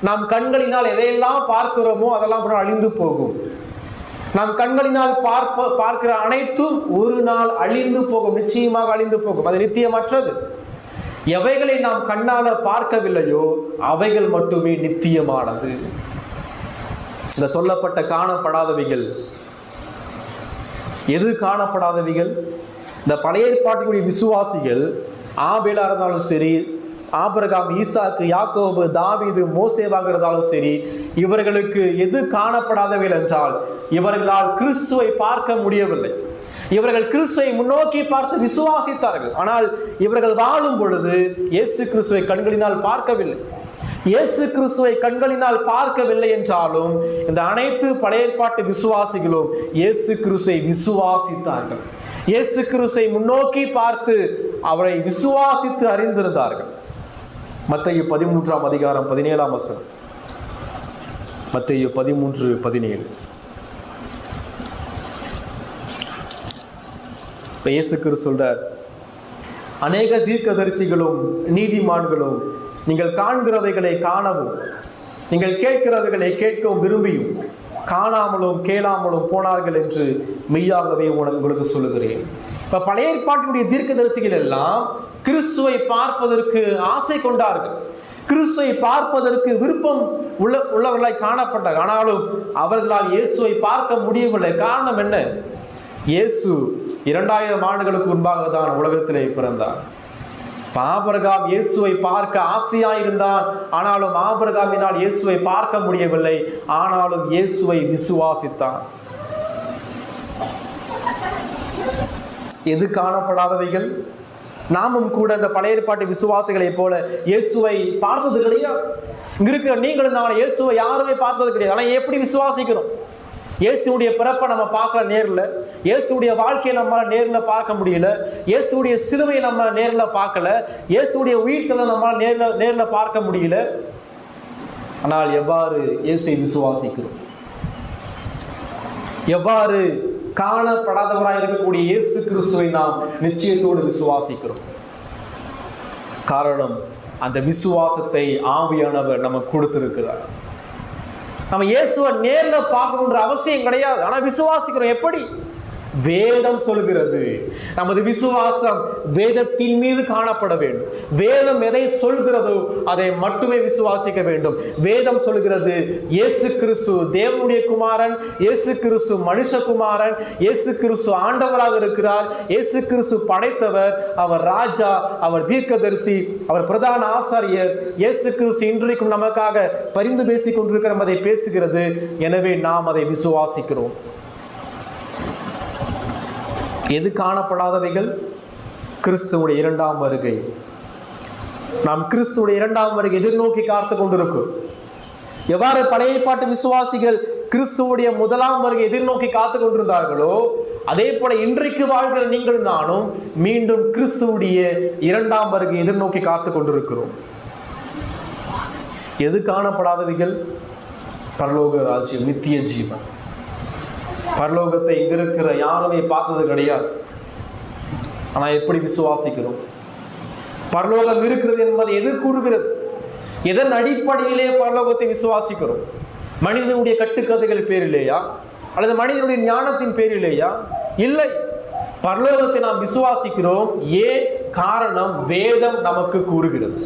நாம் கண்களினால் எதையெல்லாம் பார்க்கிறோமோ அதெல்லாம் கூட அழிந்து போகும். நாம் கண்களினால் பார்க்கிற அனைத்தும் ஒரு நாள் அழிந்து போகும், நிச்சயமாக அழிந்து போகும். அது நித்தியமற்றது. எவைகளை நாம் கண்ணால பார்க்கவில்லையோ அவைகள் மட்டுமே நித்தியமானது. இந்த சொல்லப்பட்ட காணப்படாதவைகள் எது காணப்படாதவைகள்? இந்த பழைய ஏற்பாட்டினுடைய விசுவாசிகள், ஆபேலா இருந்தாலும் சரி, ஆபிரகாம், ஈசாக்கு, யாக்கோபு, தாவீது, மோசேவாக இருந்தாலும் சரி, இவர்களுக்கு எது காணப்படாதவைகள் என்றால் இவர்களால் கிறிஸ்துவை பார்க்க முடியவில்லை. இவர்கள் கிறிஸ்துவை முன்னோக்கி பார்த்து விசுவாசித்தார்கள். ஆனால் இவர்கள் வாழும் பொழுது இயேசு கிறிஸ்துவை கண்களினால் பார்க்கவில்லை. இயேசு கிறிஸ்துவை கண்களினால் பார்க்கவில்லை என்றாலும் இந்த அனைத்து பழைய ஏற்பாட்டு விசுவாசிகளும் இயேசு கிறிஸ்துவை விசுவாசித்தார்கள். இயேசு கிறிஸ்துவை முன்னோக்கி பார்த்து அவரை விசுவாசித்து அறிந்திருந்தார்கள். மத்தேயு 13ஆம் அதிகாரம் 17ஆம் வசனம். மத்தேயு 13:17. இயேசு கிறிஸ்து சொல்றார், அநேக தீர்க்கதரிசிகளும் நீதிமான்களும் நீங்கள் காண்கிறவைகளை காணவும் நீங்கள் கேட்கிறவைகளை கேட்கவும் விரும்பியும் காணாமலும் கேளாமலும் போனார்கள் என்று மெய்யாகவே உங்களுக்கு சொல்லுகிறேன். இப்ப பழைய ஏற்பாட்டினுடைய தீர்க்கதரிசிகள் எல்லாம் கிறிஸ்துவை பார்ப்பதற்கு ஆசை கொண்டார்கள், கிறிஸ்துவை பார்ப்பதற்கு விருப்பம் உள்ளவர்களாய் காணப்பட்டார்கள். ஆனாலும் அவர்களால் இயேசுவை பார்க்க முடியவில்லை. காரணம் என்ன? இயேசு 2000 ஆண்டுகளுக்கு முன்பாக தான் உலகத்திலே பிறந்தார். ஆபிரகாம் இயேசுவை பார்க்க ஆசையாயிருந்தான். ஆனாலும் ஆபிரகாமினால் இயேசுவை பார்க்க முடியவில்லை. ஆனாலும் இயேசுவை விசுவாசித்தான். எது காணப்படாதவைகள்? நாமும் கூட இந்த பழைய ஏற்பாட்டு விசுவாசிகளை போல இயேசுவை பார்த்தது கிடையாது. இங்க இருக்கிற நீங்களும் நான் இயேசுவை யாருமே பார்த்தது கிடையாது. ஆனா எப்படி விசுவாசிக்கிறோம்? இயேசுடைய பிறப்பை நம்ம பார்க்கல நேரில், இயேசுடைய வாழ்க்கையை நம்மளால நேரில் பார்க்க முடியல, இயேசுடைய சிலுவையை நம்ம நேரில் பார்க்கல, இயேசுடைய உயிர்த்தலை நம்மளால நேரில் பார்க்க முடியல. ஆனால் எவ்வாறு இயேசுவை விசுவாசிக்கிறோம்? எவ்வாறு காணப்படாதவராய் இருக்கக்கூடிய இயேசு கிறிஸ்துவை நாம் நிச்சயத்தோடு விசுவாசிக்கிறோம்? காரணம், அந்த விசுவாசத்தை ஆவியானவர் நமக்கு கொடுத்திருக்கிறார். நம்ம இயேசுவை நேர்ல பார்க்கணுன்ற அவசியம் கிடையாது. ஆனா விசுவாசிக்கிறோம். எப்படி? வேதம் சொல்கிறது. நமது விசுவாசம் வேதத்தின் மீது காணப்பட வேண்டும். வேதம் எதை சொல்கிறதோ அதை மட்டுமே விசுவாசிக்க வேண்டும். வேதம் சொல்கிறது இயேசு கிறிஸ்து தேவனுடைய குமாரன், இயேசு கிறிஸ்து மனுஷகுமாரன், இயேசு கிறிஸ்து ஆண்டவராக இருக்கிறார், இயேசு கிறிஸ்து படைத்தவர், அவர் ராஜா, அவர் தீர்க்கதரிசி, அவர் பிரதான ஆசாரியர், இயேசு கிறிஸ்து இன்றைக்கும் நமக்காக பரிந்து பேசிக் கொண்டிருக்கிற அதை பேசுகிறது. எனவே நாம் அதை விசுவாசிக்கிறோம். எது காணப்படாதவைகள்? கிறிஸ்துவுடைய 2ஆம் வருகை. நாம் கிறிஸ்துவுடைய 2ஆம் வருகை எதிர்நோக்கி காத்து கொண்டிருக்கிறோம். எவ்வாறு பழைய ஏற்பாட்டு விசுவாசிகள் கிறிஸ்துவுடைய 1ஆம் வருகை எதிர்நோக்கி காத்து கொண்டிருந்தார்களோ அதே போல இன்றைக்கு வாழ்கிற நீங்கள் நானும் மீண்டும் கிறிஸ்துவுடைய 2ஆம் வருகை எதிர்நோக்கி காத்து கொண்டிருக்கிறோம். எது காணப்படாதவைகள்? பரலோக ராஜ்யம், நித்திய ஜீவன். பரலோகத்தை இங்க இருக்கிற யாருமே பார்த்தது கிடையாது. ஆனா எப்படி விசுவாசிக்கிறோம்? பரலோகம் இருக்கிறது என்பதை எது கூறுகிறது? எதன் அடிப்படையிலே பரலோகத்தை விசுவாசிக்கிறோம்? மனிதனுடைய கட்டுக்கதைகள் பேரிலேயா அல்லது மனிதனுடைய ஞானத்தின் பேரிலேயா? இல்லை. பரலோகத்தை நாம் விசுவாசிக்கிறோம். ஏன்? காரணம், வேதம் நமக்கு கூறுகிறது.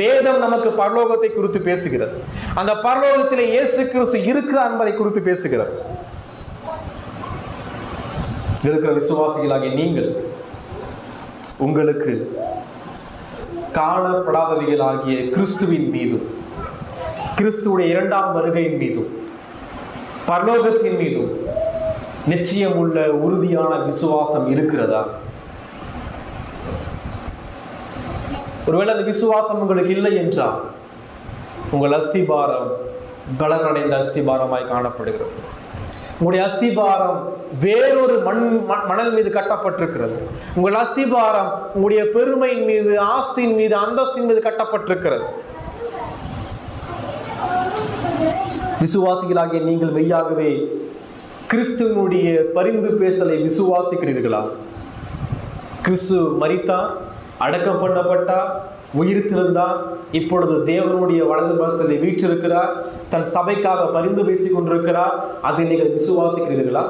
வேதம் நமக்கு பரலோகத்தை குறித்து பேசுகிறது. அந்த பரலோகத்திலே இயேசு கிறிஸ்து இருக்கிறார் என்பதை குறித்து பேசுகிறது. இருக்கிற விசுவாசிகளாகிய நீங்கள் உங்களுக்கு காணப்படாதவைகளாகிய கிறிஸ்துவின் மீதும் கிறிஸ்துவுடைய 2ஆம் வருகையின் மீதும் பரலோகத்தின் மீதும் நிச்சயம் உள்ள உறுதியான விசுவாசம் இருக்கிறதா? ஒருவேளை அந்த விசுவாசம் உங்களுக்கு இல்லை என்றால் உங்கள் அஸ்திபாரம் பலனடைந்த அஸ்திபாரமாய் காணப்படுகிறது. உங்களுடைய அஸ்திபாரம் வேறொரு மணல் மீது கட்டப்பட்டிருக்கிறது. உங்கள் அஸ்திபாரம் உங்களுடைய பெருமையின் மீது, ஆஸ்தியின் மீது, அந்தஸ்தின் மீது கட்டப்பட்டிருக்கிறது. விசுவாசிகளாகிய நீங்கள் மெய்யாகவே கிறிஸ்துவனுடைய பரிந்து பேசலை விசுவாசிக்கிறீர்களா? கிறிஸ்து மரித்தார், அடக்கம் பண்ணப்பட்டார், உயிர்த்தெழுந்தார், இப்பொழுது தேவனுடைய வலது பாசத்தில் வீற்றிருக்கிறார், தன் சபைக்காக பரிந்து பேசிக் கொண்டிருக்கிறார். அதை நீங்கள் விசுவாசிக்கிறீர்களா?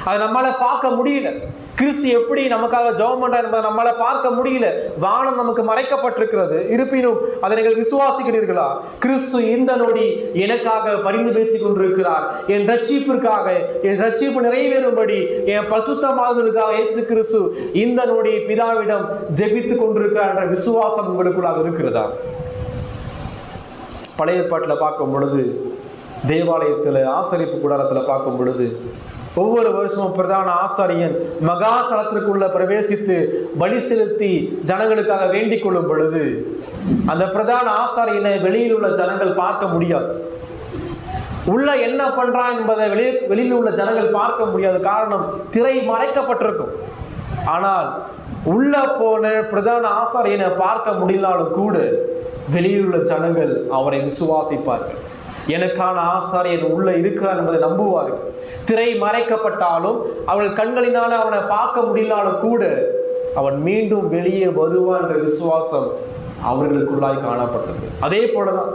அதை நம்மளால பார்க்க முடியல. கிறிஸ்து எப்படி நமக்காக ஜெபம் பண்றார் என்பதை நம்மளால பார்க்க முடியல. வானம் நமக்கு மறைக்கப்பட்டிருக்கிறது. இருப்பினும் அதை நீங்கள் விசுவாசிக்கிறீர்களா? கிறிஸ்து இந்த நொடி எனக்காக பரிந்து பேசிக் கொண்டிருக்கிறார். என் ரட்சிப்பிற்காக, என் ரட்சிப்பு நிறைவேறும்படி, என் பரிசுத்தமாகுதலுக்காக இயேசு கிறிஸ்து இந்த நொடி பிதாவிடம் ஜெபித்துக் கொண்டிருக்கிறார் என்ற விசுவாசம் உங்களுக்குள்ளாக இருக்கிறதா? பழைய ஏற்பாட்டில் பார்க்கும் பொழுது, தேவாலயத்தில் ஆசரிப்பு கூடாரத்தில் பார்க்கும் பொழுது, ஒவ்வொரு வருஷமும் பிரதான ஆசாரியன் மகாஸ்தலத்திற்குள்ள பிரவேசித்து பலி செலுத்தி ஜனங்களுக்காக வேண்டிக் கொள்ளும் பொழுது, அந்த பிரதான ஆசாரியனை வெளியில் உள்ள ஜனங்கள் பார்க்க முடியாது. உள்ள என்ன பண்றான் என்பதை வெளியில் உள்ள ஜனங்கள் பார்க்க முடியாது. காரணம், திரை மறைக்கப்பட்டிருக்கும். ஆனால் உள்ள போன பிரதான ஆசாரியனை பார்க்க முடியலாலும் கூட வெளியில் உள்ள ஜனங்கள் அவரை விசுவாசிப்பார்கள். எனக்கான ஆசாரியன் உள்ள இருக்கிறார் என்பதை நம்புவார்கள். திரை மறைக்கப்பட்டாலும் அவர்கள் கண்களினால அவனை பார்க்க முடியலாலும் கூட அவன் மீண்டும் வெளியே வருவான் என்ற விசுவாசம் அவர்களுக்குள்ளாய் காணப்பட்டது. அதே போலதான்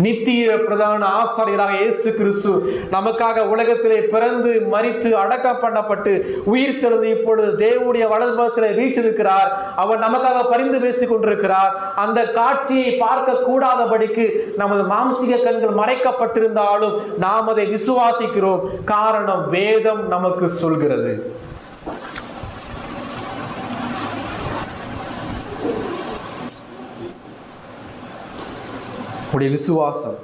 நித்திய பிரதான ஆசாரியராக இயேசு கிறிஸ்து நமக்காக உலகத்திலே பிறந்து, மரித்து, அடக்கம் பண்ணப்பட்டு, உயிர் தெழுந்து இப்பொழுது தேவனுடைய வலது பாசத்தில் வீற்றிருக்கிறார். அவர் நமக்காக பரிந்து பேசிக் கொண்டிருக்கிறார். அந்த காட்சியை பார்க்க கூடாதபடிக்கு நமது மாம்சிக கண்கள் மறைக்கப்பட்டிருந்தாலும் நாம் அதை விசுவாசிக்கிறோம். காரணம், வேதம் நமக்கு சொல்கிறது. உடைய விசுவாசம்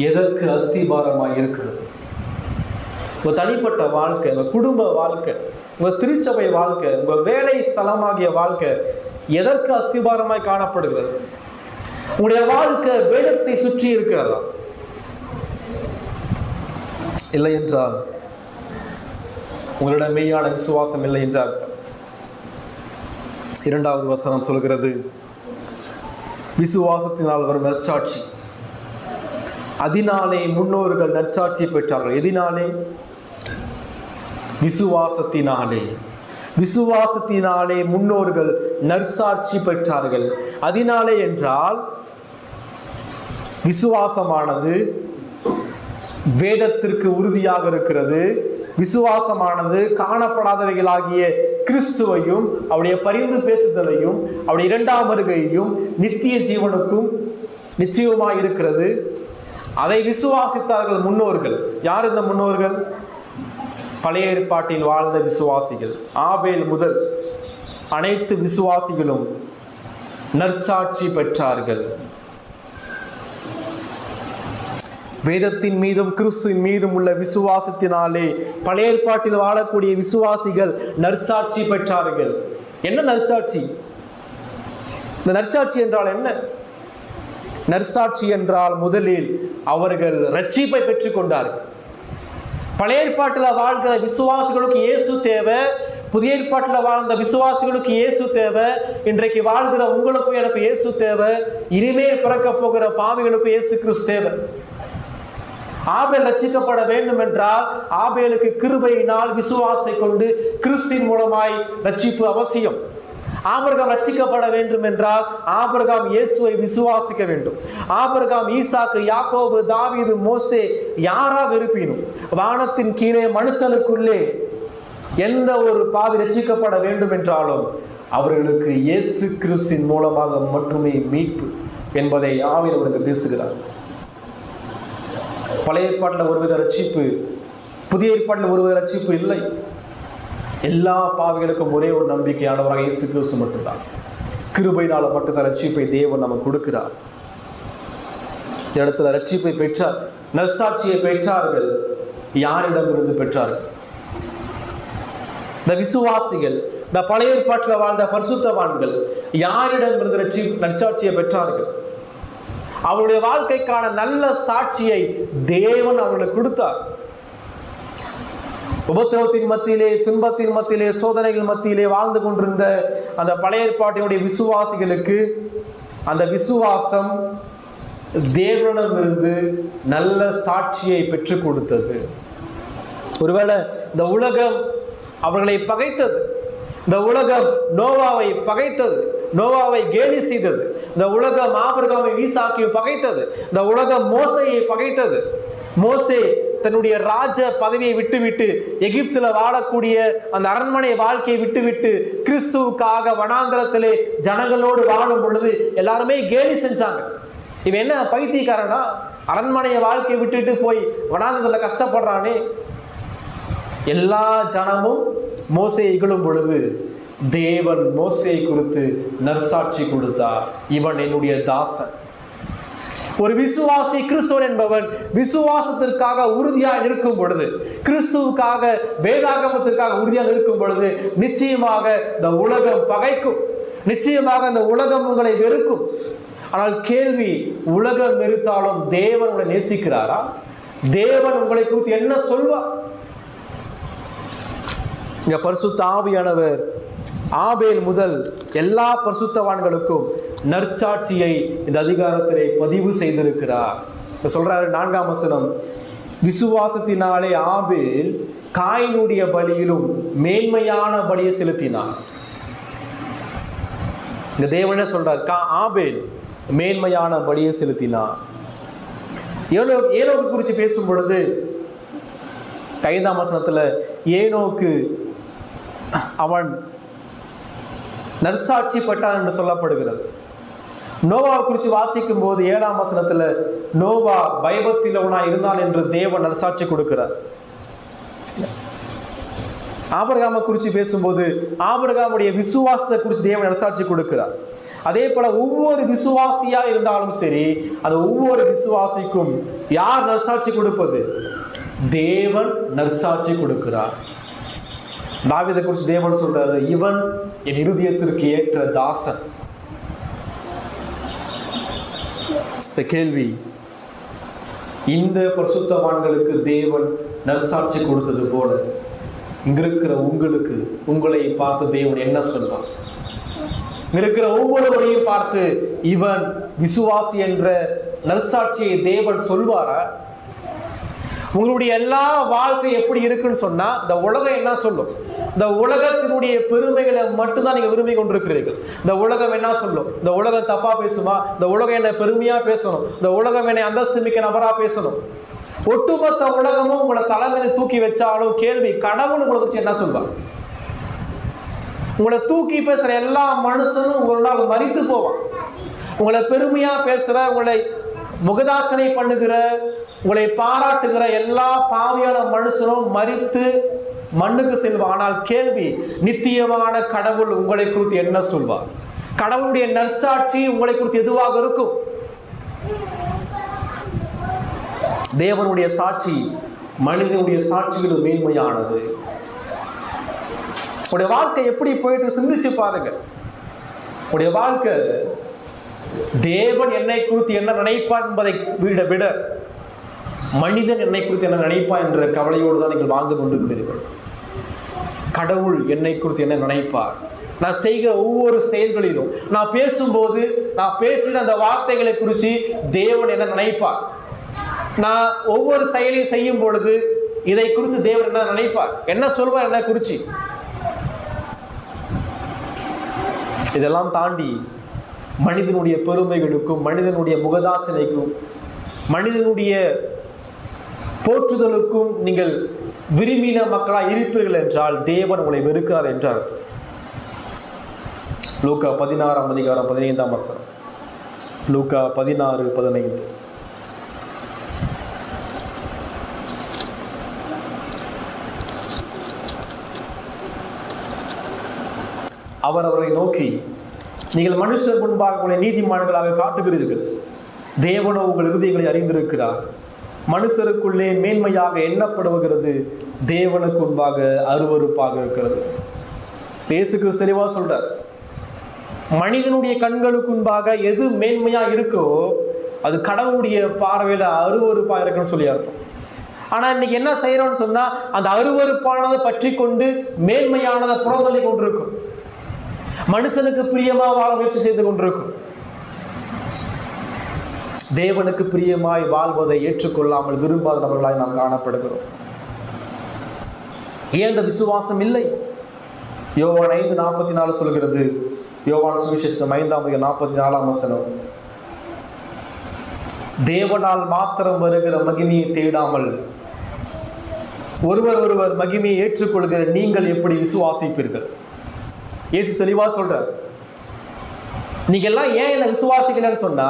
எதற்கு அஸ்திபாரமாய் இருக்கிறது? உங்க தனிப்பட்ட வாழ்க்கை, உங்க குடும்ப வாழ்க்கை, உங்க திருச்சபை வாழ்க்கை, உங்க வேலை ஸ்தலமாகிய வாழ்க்கை எதற்கு அஸ்திபாரமாய் காணப்படுகிறது? உங்களுடைய வாழ்க்கை வேதத்தை சுற்றி இருக்கிறதா? இல்லை என்றால் உங்களிடம் மெய்யான விசுவாசம் இல்லை என்ற அர்த்தம். இரண்டாவது வசனம் சொல்கிறது, விசுவாசத்தினால் வரும் நற்சாட்சி. அதனாலே முன்னோர்கள் நற்சாட்சி பெற்றார்கள். எதினாலே? விசுவாசத்தினாலே. விசுவாசத்தினாலே முன்னோர்கள் நற்சாட்சி பெற்றார்கள். அதனாலே என்றால் விசுவாசமானது வேதத்திற்கு உறுதியாக இருக்கிறது. விசுவாசமானது காணப்படாதவைகளாகிய கிறிஸ்துவையும் அவருடைய பரிந்து பேசுதலையும் அவருடைய இரண்டாம் வருகையையும் நித்திய ஜீவனுக்கும் நிச்சயமாய் இருக்கிறது. அதை விசுவாசித்தார்கள் முன்னோர்கள். யார் இந்த முன்னோர்கள்? பழைய ஏற்பாட்டில் வாழ்ந்த விசுவாசிகள். ஆபேல் முதல் அனைத்து விசுவாசிகளும் நற்சாட்சி பெற்றார்கள். வேதத்தின் மீதும் கிறிஸ்துவின் மீதும் உள்ள விசுவாசத்தினாலே பழைய ஏற்பாட்டில் வாழக்கூடிய விசுவாசிகள் நற்சாட்சி பெற்றார்கள். என்ன நற்சாட்சி? இந்த நற்சாட்சி என்றால் என்ன? நற்சாட்சி என்றால் முதலில் அவர்கள் ரட்சிப்பை பெற்றுக் கொண்டார்கள். பழைய ஏற்பாட்டில் வாழ்கிற விசுவாசிகளுக்கு இயேசு தேவை. புதிய ஏற்பாட்டில் வாழ்ந்த விசுவாசிகளுக்கு இயேசு தேவை. இன்றைக்கு வாழ்கிற உங்களுக்கும் எனக்கு இயேசு தேவை. இனிமேல் பிறக்க போகிற பாவிகளுக்கும் இயேசு கிறிஸ்து தேவை. ஆபேல் ரட்சிக்கப்பட வேண்டும் என்றால் ஆபேலுக்கு கிருபையினால் விசுவாசத்தை கொண்டு கிறிஸ்துவின் மூலமாய் ரட்சிப்பு அவசியம். ஆபிரகாம் ரட்சிக்கப்பட வேண்டும் என்றால் ஆபிரகாம் இயேசுவை விசுவாசிக்க வேண்டும். ஆபிரகாம், ஈசாக்கு, யாக்கோபு, தாவீது, மோசே யாராக இருப்பினும் வானத்தின் கீழே மனுஷனுக்குள்ளே எந்த ஒரு பாவி ரட்சிக்கப்பட வேண்டும் என்றாலும் அவர்களுக்கு இயேசு கிறிஸ்துவின் மூலமாக மட்டுமே மீட்பு என்பதை ஆவியானவர் பேசுகிறார். பழைய ஏற்பாட்டில் ஒருவித ரட்சிப்பு, புதிய ஏற்பாட்டில் ஒருவித ரட்சிப்பு இல்லை. எல்லா பாவிகளுக்கும் ஒரே ஒரு நம்பிக்கையானவராக இயேசு கிறிஸ்து மட்டும்தான். கிருபையினால மட்டும்தான் ரட்சிப்பை தேவன் நமக்கு கொடுக்கிறார். இந்த இடத்துல ரட்சிப்பை பெற்றார், நற்சாட்சியை பெற்றார்கள். யாரிடமிருந்து பெற்றார்கள்? இந்த விசுவாசிகள், இந்த பழைய ஏற்பாட்டில் வாழ்ந்த பரிசுத்தவான்கள் யாரிடமிருந்து நற்சாட்சியை பெற்றார்கள்? அவருடைய வாழ்க்கைக்கான நல்ல சாட்சியை தேவன் அவர்களுக்கு கொடுத்தார். உபத்திரவத்தின் மத்தியிலே, துன்பத்தின் மத்தியிலே, சோதனைகள் மத்தியிலே வாழ்ந்து கொண்டிருந்த அந்த பழைய ஏற்பாட்டினுடைய விசுவாசிகளுக்கு அந்த விசுவாசம் தேவனிடமிருந்து நல்ல சாட்சியை பெற்றுக் கொடுத்தது. ஒருவேளை இந்த உலகம் அவர்களை பகைத்தது, இந்த உலகம் நோவாவை பகைத்தது, நோவாவை கேலி செய்தது, இந்த உலகம் ஆபிரகாமை ஈசாக்கை பகைத்தது, இந்த உலகம் மோசேயை பகைத்தது. மோசே தன்னுடைய ராஜ பதவியை விட்டுவிட்டு எகிப்துல வாழக்கூடிய அந்த அரண்மனை வாழ்க்கையை விட்டுவிட்டு கிறிஸ்துவுக்காக வனாந்தரத்திலே ஜனங்களோடு வாழும் பொழுது எல்லாருமே கேலி செஞ்சாங்க. இவன் என்ன பைத்தியக்காரனா, அரண்மனைய வாழ்க்கையை விட்டுட்டு போய் வனாந்தரத்துல கஷ்டப்படுறானே. எல்லா ஜனமும் மோசேயை இகழும் பொழுது தேவன் மோசேயை குறித்து நற்சாட்சி கொடுத்தார், இவன் என்னுடைய தாசன். ஒரு விசுவாசி கிறிஸ்துவன் என்பவன் விசுவாசத்திற்காக உறுதியாக இருக்கும் பொழுது, கிறிஸ்துவுக்காக வேதாகமத்திற்காக உறுதியாக இருக்கும் பொழுது நிச்சயமாக இந்த உலகம் பகைக்கும், நிச்சயமாக இந்த உலகம் உங்களை வெறுக்கும். ஆனால் கேள்வி, உலகம் வெறுத்தாலும் தேவன் உங்களை நேசிக்கிறாரா? தேவன் உங்களை குறித்து என்ன சொல்வார்? இங்க பரிசுத்த ஆவியானவர் ஆபேல் முதல் எல்லா பரிசுத்தவான்களுக்கும் நற்சாட்சியை இந்த அதிகாரத்திலே பதிவு செய்திருக்கிறார். சொல்றாரு 4ஆம் வசனம், விசுவாசத்தினாலே ஆபேல் காயினுடைய பலியிலும் மேன்மையான பலியை செலுத்தினார். இந்த தேவனே சொல்றார், ஆபேல் மேன்மையான பலியை செலுத்தினார். ஏனோக்கு குறித்து பேசும் பொழுது 5ஆம் வசனத்துல ஏனோக்கு அவன் நற்சாட்சி பெற்றான் என்று சொல்லப்படுகிறது. நோவா குறித்து வாசிக்கும் போது 7ஆம் வசனத்துல நோவா பயபக்தியுள்ளவனாய் இருந்தான் என்று தேவன் நற்சாட்சி கொடுக்கிறார். ஆபிரகாமை குறித்து பேசும்போது ஆபிரகாமுடைய விசுவாசத்தை குறித்து தேவன் நற்சாட்சி கொடுக்கிறார். அதே போல ஒவ்வொரு விசுவாசியா இருந்தாலும் சரி, அந்த ஒவ்வொரு விசுவாசிக்கும் யார் நற்சாட்சி கொடுப்பது? தேவன் நற்சாட்சி கொடுக்கிறார். தாவீதை குறித்து தேவன் சொல்றாரு, இவன் என் இருதயத்திற்கு ஏற்ற தாசன். கேள்வி, இந்த பரிசுத்தவான்களுக்கு தேவன் நற்சாட்சி கொடுத்தது போல இங்க இருக்கிற உங்களுக்கு, உங்களை பார்த்து தேவன் என்ன சொல்வார்? இருக்கிற ஒவ்வொருவரையும் பார்த்து இவன் விசுவாசி என்ற நற்சாட்சியை தேவன் சொல்வாரா? உங்களுடைய எல்லா வாழ்க்கை எப்படி இருக்குன்னு சொன்னா இந்த உலகம் என்ன சொல்லும்? இந்த உலகத்தினுடைய பெருமைகளை மட்டும்தான் நீங்க விரும்பி கொண்டிருக்கிறீர்கள். இந்த உலகம் என்ன சொல்லும்? இந்த உலகம் தப்பா பேசுமா? இந்த உலகம் என்ன பெருமையா பேசணும், இந்த உலகம் என்னை அந்தஸ்து மிக்க நபரா பேசணும். ஒட்டுமொத்த உலகமும் உங்களை தலைமையில தூக்கி வச்சாலும் கேள்வி, கடவுள் உங்களை குறித்து என்ன சொல்வார்? உங்களை தூக்கி பேசுற எல்லா மனுஷனும் ஒரு நாள் மரித்து போவான். உங்களை பெருமையா பேசுற, உங்களை முகதாசனை பண்ணுகிற, உங்களை பாராட்டுகிற எல்லா பாவியான மனுஷனும் மரித்து மண்ணுக்கு செல்வான். ஆனால் கேள்வி, நித்தியமான கடவுள் உங்களை குறித்து என்ன சொல்வார்? கடவுளுடைய நற்சாட்சி உங்களை குறித்து எதுவாக இருக்கும்? தேவனுடைய சாட்சி மனிதனுடைய சாட்சிகளும் மேன்மையானது. உடைய வாழ்க்கை எப்படி போயிட்டு சிந்திச்சு பாருங்க. உடைய வாழ்க்கை தேவன் என்னை குறித்து என்ன நினைப்பான் என்பதை விட மனிதன் என்னை குறித்து என்ன நினைப்பான் என்ற கவலையோடு தான் நீங்கள் வாழ்ந்து கொண்டிருக்கிறீர்கள். கடவுள் என்னை குறித்து என்ன நினைப்பார்? நான் செய்கிற ஒவ்வொரு செயல்களிலும், நான் பேசும்போது நான் பேசுகிற அந்த வார்த்தைகளை குறித்து தேவன் என்ன நினைப்பார்? நான் ஒவ்வொரு செயலையும் செய்யும் பொழுது இதை குறித்து தேவன் என்ன நினைப்பார்? என்ன சொல்வார் என்ன குறித்து? இதெல்லாம் தாண்டி மனிதனுடைய பெருமைகளுக்கும், மனிதனுடைய முகதாட்சணைக்கும், மனிதனுடைய போற்றுதலுக்கும் நீங்கள் விரும்பின மக்களாக இருப்பீர்கள் என்றால் தேவன் உங்களை வெறுக்கிறார் என்றார். லூக்கா 16ஆம் அதிகாரம் 15ஆம் வசனம். லூக்கா 16:15. அவர் அவரை நோக்கி, நீங்கள் மனுஷர் முன்பாக உங்களை நீதிமான்களாக காட்டுகிறீர்கள், தேவனோ உங்கள் இருதயங்களை அறிந்திருக்கிறார். மனுஷருக்குள்ளே மேன்மையாக எண்ணப்படுகிறது, தேவனுக்கு முன்பாக அருவருப்பாக இருக்கிறது. இயேசு கிறிஸ்து தெளிவாக சொல்றார், மனிதனுடைய கண்களுக்கு முன்பாக எது மேன்மையா இருக்கோ அது கடவுளுடைய பார்வையில அருவருப்பா இருக்குன்னு சொல்லி அர்த்தம். ஆனா இன்னைக்கு என்ன செய்யறோம்னு சொன்னா, அந்த அருவருப்பானதை பற்றி கொண்டு மேன்மையானதை புறந்தள்ளி கொண்டிருக்கும். மனுஷனுக்கு பிரியமா வாழ முயற்சி செய்து கொண்டிருக்கும். தேவனுக்கு பிரியமாய் வாழ்வதை ஏற்றுக்கொள்ளாமல் விரும்பாத நபர்களாய் நாம் காணப்படுகிறோம். ஏன் இந்த விசுவாசம் இல்லை? யோவான் 5:44 சொல்கிறது. யோவான் சுவிசேஷம் 5:44 தேவனால் மாத்திரம் வருகிற மகிமையை தேடாமல் ஒருவர் மகிமையை ஏற்றுக்கொள்கிற நீங்கள் எப்படி விசுவாசிப்பீர்கள்? இயேசு தெளிவா சொல்றார். நீங்க எல்லாம் ஏன் என்ன விசுவாசிக்கலன்னு சொன்னா,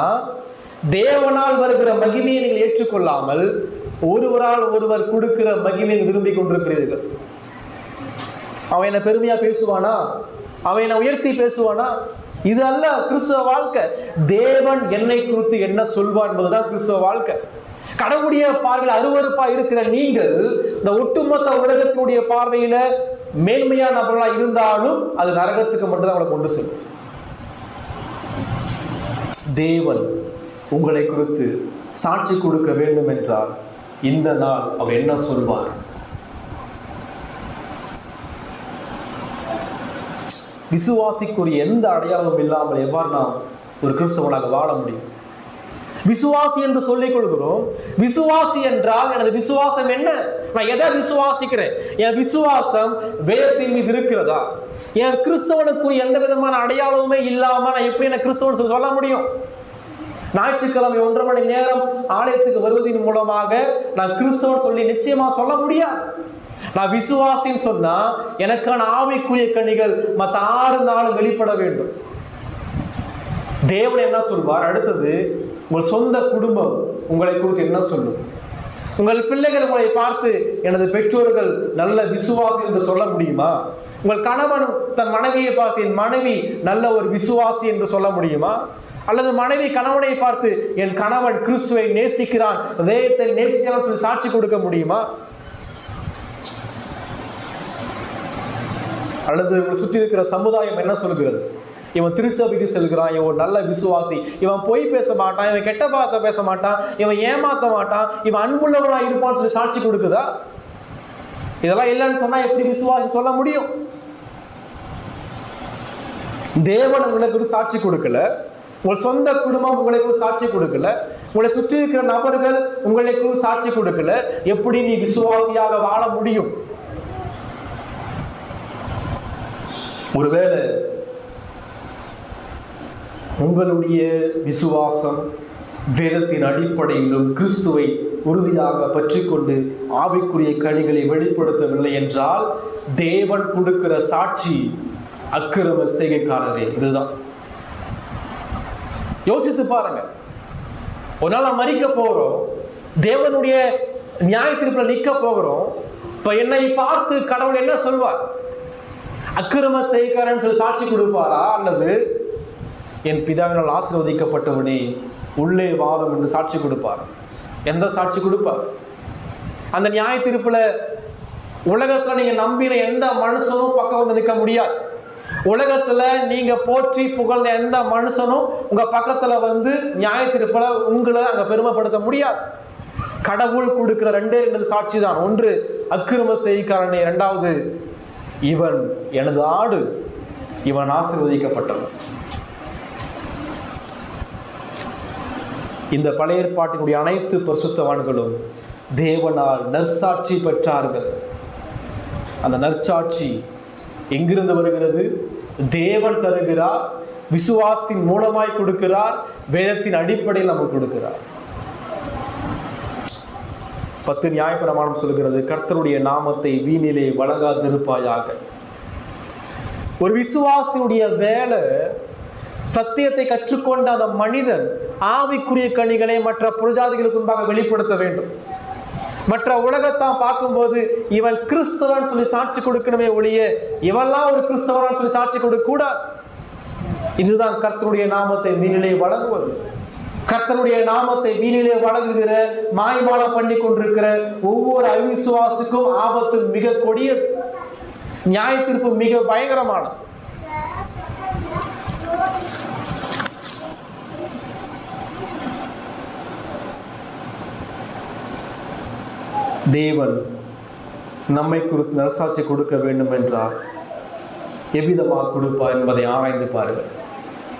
தேவனால் வருகிற மகிமையை நீங்கள் ஏற்றுக்கொள்ளாமல் ஒருவரால் ஒருவர் கொடுக்கிற மகிமையை விரும்பி கொண்டிருக்கிறீர்கள். அவன் என்ன பெருமையா பேசுவானா? அவன் என்ன உயர்த்தி பேசுவானா? இது அல்ல கிறிஸ்துவ வாழ்க்கை. தேவன் என்னை குறித்து என்ன சொல்வார் என்பதுதான் கிறிஸ்துவ வாழ்க்கை. கடவுளுடைய பார்வையில் அருவருப்பா இருக்கிற நீங்கள் இந்த ஒட்டுமொத்த உலகத்தினுடைய பார்வையில மேன்மையான நபர்களா இருந்தாலும் அது நரகத்துக்கு மட்டும்தான் அவங்களை கொண்டு செல்லும். தேவன் உங்களை குறித்து சாட்சி கொடுக்க வேண்டும் என்றால் இந்த நாள் அவர் என்ன சொல்வார்? விசுவாசிக்குரிய எந்த அடையாளமும் இல்லாமல் எவ்வாறு நாம் ஒரு கிறிஸ்தவனாக வாழ முடியும்? விசுவாசி என்று சொல்லிக் கொள்கிறோம். விசுவாசி என்றால் எனது விசுவாசம் என்ன? நான் எதை விசுவாசிக்கிறேன்? என் விசுவாசம் வேதத்தின் மீது இருக்கிறதா? என் கிறிஸ்தவனுக்குரிய எந்த விதமான அடையாளமுமே இல்லாம நான் எப்படி என்ன கிறிஸ்தவன் சொல்ல முடியும்? ஞாயிற்றுக்கிழமை 1.5 மணி நேரம் ஆலயத்துக்கு வருவதன் மூலமாக நான் கிறிஸ்தவன் சொல்லி நிச்சயமா சொல்ல முடியாது. நான் விசுவாசின்னு சொன்னா எனக்கான ஆவிக்குரிய கனிகள் மற்ற 6 நாளும் வெளிப்பட வேண்டும். தேவன் என்ன சொல்வார்? அடுத்தது, உங்கள் சொந்த குடும்பம் உங்களை குறித்து என்ன சொல்லும்? உங்கள் பிள்ளைகள் உங்களை பார்த்து எனது பெற்றோர்கள் நல்ல விசுவாசி என்று சொல்ல முடியுமா? உங்கள் கணவன் தன் மனைவியை பார்த்து என் மனைவி நல்ல ஒரு விசுவாசி என்று சொல்ல முடியுமா? அல்லது மனைவி கணவனை பார்த்து என் கணவன் கிறிஸ்துவை நேசிக்கிறான், வேதத்தை நேசிக்கிறான் சொல்லி சாட்சி கொடுக்க முடியுமா? அல்லது உங்களை சுற்றி இருக்கிற சமுதாயம் என்ன சொல்கிறது? இவன் திருச்சபைக்கு செல்கிறான், இவன் ஒரு நல்ல விசுவாசி, இவன் பொய் பேச மாட்டான், இவன் கெட்ட வார்த்தை பேச மாட்டான், இவன் ஏமாத்த மாட்டான், இவன் அன்புள்ளவனா இருப்பான்னு சொல்லி சாட்சி கொடுக்குதா? இதெல்லாம் இல்லைன்னு சொன்னா எப்படி விசுவாசி சொல்ல முடியும்? தேவன் உங்களுக்கு சாட்சி கொடுக்கல, உங்கள் சொந்த குடும்பம் உங்களுக்கு சாட்சி கொடுக்கல, உங்களை சுற்றி இருக்கிற நபர்கள் உங்களுக்கு சாட்சி கொடுக்கல, எப்படி நீ விசுவாசியாக வாழ முடியும்? ஒருவேளை உங்களுடைய விசுவாசம் வேதத்தின் அடிப்படையிலும் கிறிஸ்துவை உறுதியாக பற்றி கொண்டு ஆவிக்குரிய கனிகளை வெளிப்படுத்தவில்லை என்றால் தேவன் கொடுக்கிற சாட்சி அக்கிரம செய்கைக்காரரே. இதுதான். யோசித்து பாருங்க. ஒரு நாள் நாம் மரிக்க போகிறோம், தேவனுடைய நியாய தீர்ப்புல நிற்க போகிறோம். இப்ப என்னை பார்த்து கடவுள் என்ன சொல்வார்? அக்கிரம செய்கைக்காரன் சொல்லி சாட்சி கொடுப்பாரா? அல்லது என் பிதாவினால் ஆசீர்வதிக்கப்பட்டவனே உள்ளே வாரும் என்று சாட்சி கொடுப்பார்? எந்த சாட்சி கொடுப்பார்? அந்த நியாய தீர்ப்புல உலகத்துல நீங்க நம்பின எந்த மனுஷனும் பக்கம் வந்து நிற்க முடியாது. உலகத்துல நீங்க போற்றி புகழ்ந்த எந்த மனுஷனும் உங்க பக்கத்துல வந்து நியாய தீர்ப்புல உங்களை அங்க பெருமைப்படுத்த முடியாது. கடவுள் கொடுக்கிற 2 சாட்சி தான். ஒன்று அக்கிரம செய்கைக்காரனே, 2வது இவன் எனது ஆடு, இவன் ஆசீர்வதிக்கப்பட்டவன். இந்த பழைய ஏற்பாட்டினுடைய அனைத்து பரிசுத்தவான்களும் தேவனால் நற்சாட்சி பெற்றார்கள். அந்த நற்சாட்சி எங்கிருந்து வருகிறது? தேவன் தருகிறார், விசுவாசத்தின் மூலமாய் கொடுக்கிறார், வேதத்தின் அடிப்படையில் நமக்கு கொடுக்கிறார். 10 நியாயப்பிரமாணம் சொல்கிறது, கர்த்தருடைய நாமத்தை வீணிலே வழங்காதிருப்பாயாக. ஒரு விசுவாசியுடைய வேலை சத்தியத்தை கற்றுக்கொண்ட அந்த மனிதன் ஆவிக்குரிய கனிகளை மற்ற புரஜாதிகளுக்கு முன்பாக வெளிப்படுத்த வேண்டும். மற்ற உலகத்தான் பார்க்கும்போது இவன் கிறிஸ்தவன் சொல்லி சாட்சி கொடுக்கணுமே ஒழிய இவெல்லாம் ஒரு கிறிஸ்தவன் சொல்லி சாட்சி கொடுக்க கூடாது. இதுதான் கர்த்தருடைய நாமத்தை வீணிலே வழங்குவது. கர்த்தருடைய நாமத்தை வீணிலே வழங்குகிற மாய்மாலம் பண்ணி கொண்டிருக்கிற ஒவ்வொரு அவிசுவாசுக்கும் ஆபத்து மிக கொடியது. நியாய தீர்ப்பு மிக பயங்கரமானது. தேவன் நம்மை குறித்து நற்சாட்சி கொடுக்க வேண்டும் என்றால் எவ்விதமாக கொடுப்பார் என்பதை ஆராய்ந்து பாருங்கள்.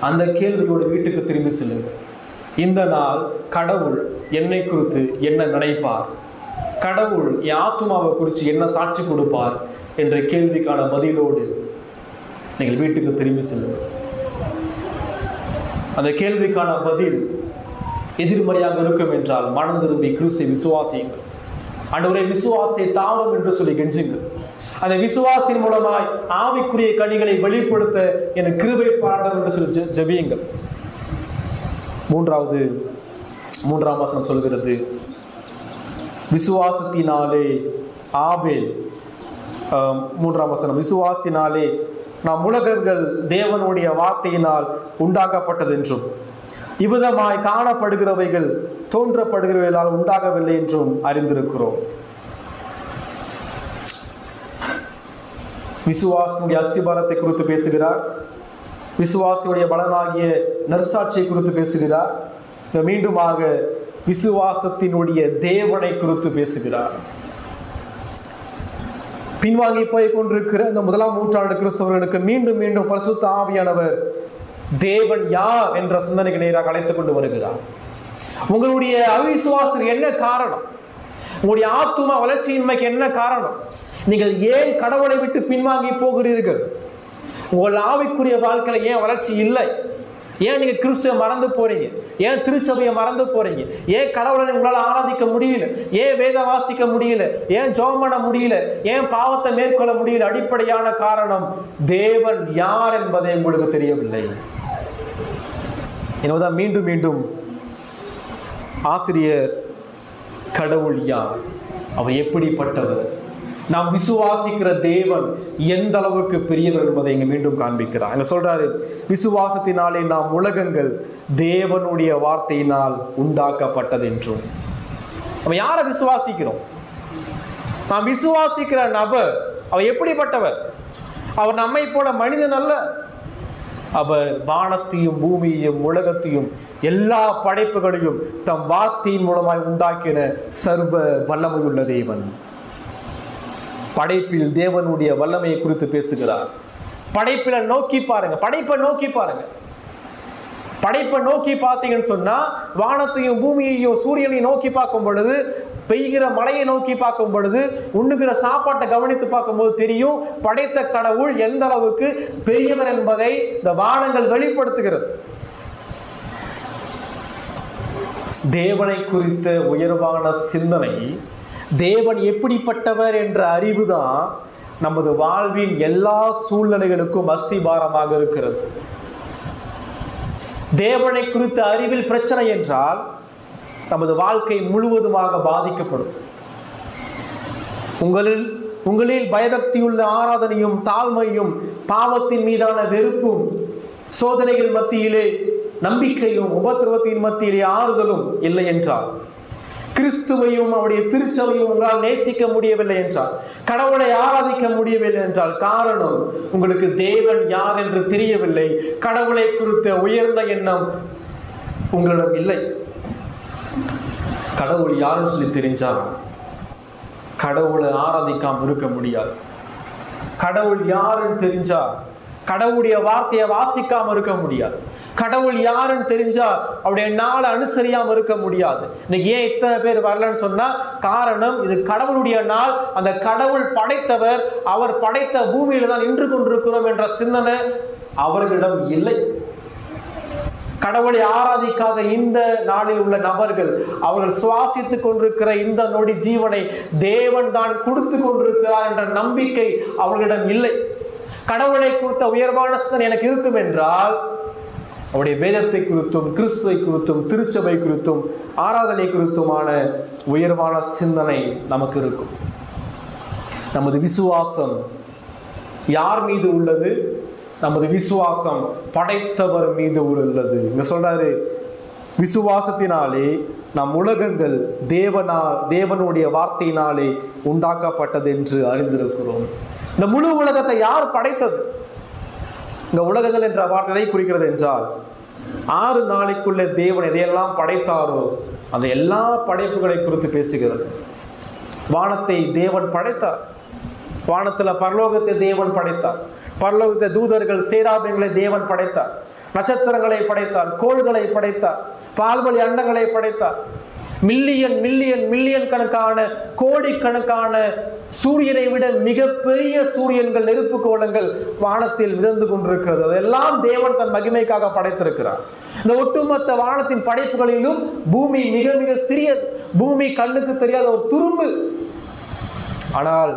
அந்த கேள்வியோடு வீட்டுக்கு திரும்பி செல்லுங்கள். இந்த நாள் கடவுள் என்னை குறித்து என்ன நினைப்பார், கடவுள் என் ஆத்துமாவை குறித்து என்ன சாட்சி கொடுப்பார் என்ற கேள்விக்கான பதிலோடு நீங்கள் வீட்டுக்கு திரும்பி செல்லுங்கள். அந்த கேள்விக்கான பதில் எதிர்மறையாக இருக்கும் என்றால் மனம் திரும்பி கிறிஸ்துவை விசுவாசியுங்கள். ஆண்டவரே, விசுவாசத்தை தாவும் என்று சொல்லி கெஞ்சுங்கள். அந்த விசுவாசத்தின் மூலமாய் ஆவிக்குரிய கனிகளை வெளிப்படுத்த எனக்கு கிருபை பாராட்டும் என்று சொல்லி ஜெபியுங்கள். மூன்றாம் வசனம் சொல்கிறது, விசுவாசத்தினாலே ஆபேல், 3ஆம் வசனம், விசுவாசத்தினாலே நாம் உலகங்கள் தேவனுடைய வார்த்தையினால் உண்டாக்கப்பட்டது என்றும் இவ்விதமாய் காணப்படுகிறவைகள் தோன்றப்படுகிறவைகளால் உண்டாகவில்லை என்றும் அறிந்திருக்கிறோம். விசுவாசனுடைய அஸ்திபாரத்தை குறித்து பேசுகிறார். விசுவாசனுடைய பலனாகிய நற்சாட்சியை குறித்து பேசுகிறார். மீண்டுமாக விசுவாசத்தினுடைய தேவனை குறித்து பேசுகிறார். பின்வாங்கி போய் கொண்டிருக்கிற இந்த 1ஆம் நூற்றாண்டு கிறிஸ்தவர்களுக்கு மீண்டும் மீண்டும் பரிசுத்த ஆவியானவர் தேவன் யார் என்ற சிந்தனைக்கு நேராக அழைத்துக் கொண்டு வருகிறார். உங்களுடைய அவிசுவாசம் என்ன காரணம்? உங்களுடைய ஆத்தும வளர்ச்சியின்மைக்கு என்ன காரணம்? நீங்கள் ஏன் கடவுளை விட்டு பின்வாங்கி போகிறீர்கள்? உங்கள் ஆவிக்குரிய வாழ்க்கையில ஏன் வளர்ச்சி இல்லை? ஏன் நீங்க கிறிஸ்துவை மறந்து போறீங்க? ஏன் திருச்சபையை மறந்து போறீங்க? ஏன் கடவுளை உங்களால் ஆராதிக்க முடியல? ஏன் வேத வாசிக்க முடியல? ஏன் ஜெபம் பண்ண முடியல? ஏன் பாவத்தை மேற்கொள்ள முடியல? அடிப்படையான காரணம் தேவன் யார் என்பதை உங்களுக்கு தெரியவில்லை. எனவேதான் மீண்டும் மீண்டும் ஆசிரியர் கடவுள் யார், அவர் எப்படிப்பட்டவர், நாம் விசுவாசிக்கிற தேவன் எந்த அளவுக்கு பெரியவர் என்பதை இங்க மீண்டும் காண்பிக்கிறார். அங்க சொல்றாரு, விசுவாசத்தினாலே நாம் உலகங்கள் தேவனுடைய வார்த்தையினால் உண்டாக்கப்பட்டது என்றும். நம்ம யாரை விசுவாசிக்கிறோம்? நாம் விசுவாசிக்கிற நபர் அவர் எப்படிப்பட்டவர்? அவர் நம்மை போல மனிதன் அல்ல. அவர் வானத்தையும் பூமியையும் உலகத்தையும் எல்லா படைப்புகளையும் தம் வார்த்தையின் மூலமாய் உண்டாக்கின சர்வ வல்லமையுள்ள தேவன். படைப்பில் தேவனுடைய வல்லமையை குறித்து பேசுகிறார். படைப்பில நோக்கி பாருங்க, படைப்பை நோக்கி பாருங்க. படைப்பை நோக்கி பார்த்தீங்கன்னு சொன்னா வானத்தையும் பூமியையும் சூரியனையும் நோக்கி பார்க்கும் பொழுது, பெய்கிற மழையை நோக்கி பார்க்கும் பொழுது, உண்ணுகிற சாப்பாட்டை கவனித்து பார்க்கும்போது தெரியும் படைத்த கடவுள் எந்த அளவுக்கு பெரியவர் என்பதை இந்த வானங்கள் வெளிப்படுத்துகிறது. தேவனை குறித்த உயர்வான சிந்தனை, தேவன் எப்படிப்பட்டவர் என்ற அறிவுதான் நமது வாழ்வின் எல்லா சூழ்நிலைகளுக்கும் அஸ்திபாரமாக இருக்கிறது. தேவனை குறித்த அறிவில் பிரச்சனை என்றால் நமது வாழ்க்கை முழுவதுமாக பாதிக்கப்படும். உங்களில் பயபக்தியுள்ள ஆராதனையும் தாழ்மையும் பாவத்தின் மீதான வெறுப்பும் சோதனைகள் மத்தியிலே நம்பிக்கையும் உபத்திரவத்தின் மத்தியிலே ஆறுதலும் இல்லை என்றால், கிறிஸ்துவையும் அவருடைய திருச்சபையும் உங்களால் நேசிக்க முடியவில்லை என்றால், கடவுளை ஆராதிக்க முடியவில்லை என்றால், காரணம் உங்களுக்கு தேவன் யார் என்று தெரியவில்லை. கடவுளை குறித்த உயர்ந்த எண்ணம் உங்களிடம் இல்லை. கடவுள் யாருன்னு சொல்லி தெரிஞ்சா கடவுளை ஆராதிக்காம இருக்க முடியாது. கடவுள் யாருன்னு தெரிஞ்சா கடவுளுடைய வார்த்தையை வாசிக்காம இருக்க முடியாது. கடவுள் யாருன்னு தெரிஞ்சா அவருடைய நாளை அனுசரியாம இருக்க முடியாது. இன்னைக்கு ஏன் இத்தனை பேர் வரலன்னு சொன்னா, காரணம் இது கடவுளுடைய நாள், அந்த கடவுள் படைத்தவர், அவர் படைத்த பூமியில தான் நின்று கொண்டிருக்கிறோம் என்ற சிந்தனை அவர்களிடம் இல்லை. கடவுளை ஆராதிக்காத இந்த நாளில் உள்ள நபர்கள், அவர்கள் சுவாசித்துக் கொண்டிருக்கிற இந்த நொடி ஜீவனை தேவன் தான் கொடுத்து கொண்டிருக்கிறார் என்ற நம்பிக்கை அவர்களிடம் இல்லை. கடவுளை குறித்த உயர்வான சிந்தனை எனக்கு இருக்கும் என்றால், அவருடைய வேதத்தை குறித்தும் கிறிஸ்துவை குறித்தும் திருச்சபை குறித்தும் ஆராதனை குறித்துமான உயர்வான சிந்தனை நமக்கு இருக்கும். நமது விசுவாசம் யார் மீது உள்ளது? நமது விசுவாசம் படைத்தவர் மீது உள்ளது. இங்க சொல்றாரு, விசுவாசத்தினாலே நம் உலகங்கள் தேவனுடைய வார்த்தையினாலே உண்டாக்கப்பட்டது என்று அறிந்திருக்கிறோம். இந்த முழு உலகத்தை யார் படைத்தது? இந்த உலகங்கள் என்ற வார்த்தை எதை குறிக்கிறது என்றால், 6 நாளைக்குள்ள தேவன் எதையெல்லாம் படைத்தாரோ அந்த எல்லா படைப்புகளை குறித்து பேசுகிறது. வானத்தை தேவன் படைத்தார். வானத்துல பரலோகத்தை தேவன் படைத்தார். பரலோகத்தை தூதர்கள் சேராபியங்களை தேவன் படைத்தார். நட்சத்திரங்களை படைத்தார். கோள்களை படைத்தார். பால்வழி அண்டங்களை படைத்தார். மில்லியன் மில்லியன் மில்லியன் கணக்கான கோடிக்கணக்கான சூரியனை விட மிகப்பெரிய சூரியன்கள், நெருப்பு கோலங்கள் வானத்தில் மிதந்து கொண்டிருக்கிறது. அதெல்லாம் தேவன் தன் மகிமைக்காக படைத்திருக்கிறார். இந்த ஒட்டுமொத்த வானத்தின் படைப்புகளிலும் பூமி மிக மிக சிறியது. பூமி கண்ணுக்கு தெரியாத ஒரு துரும்பு. ஆனால்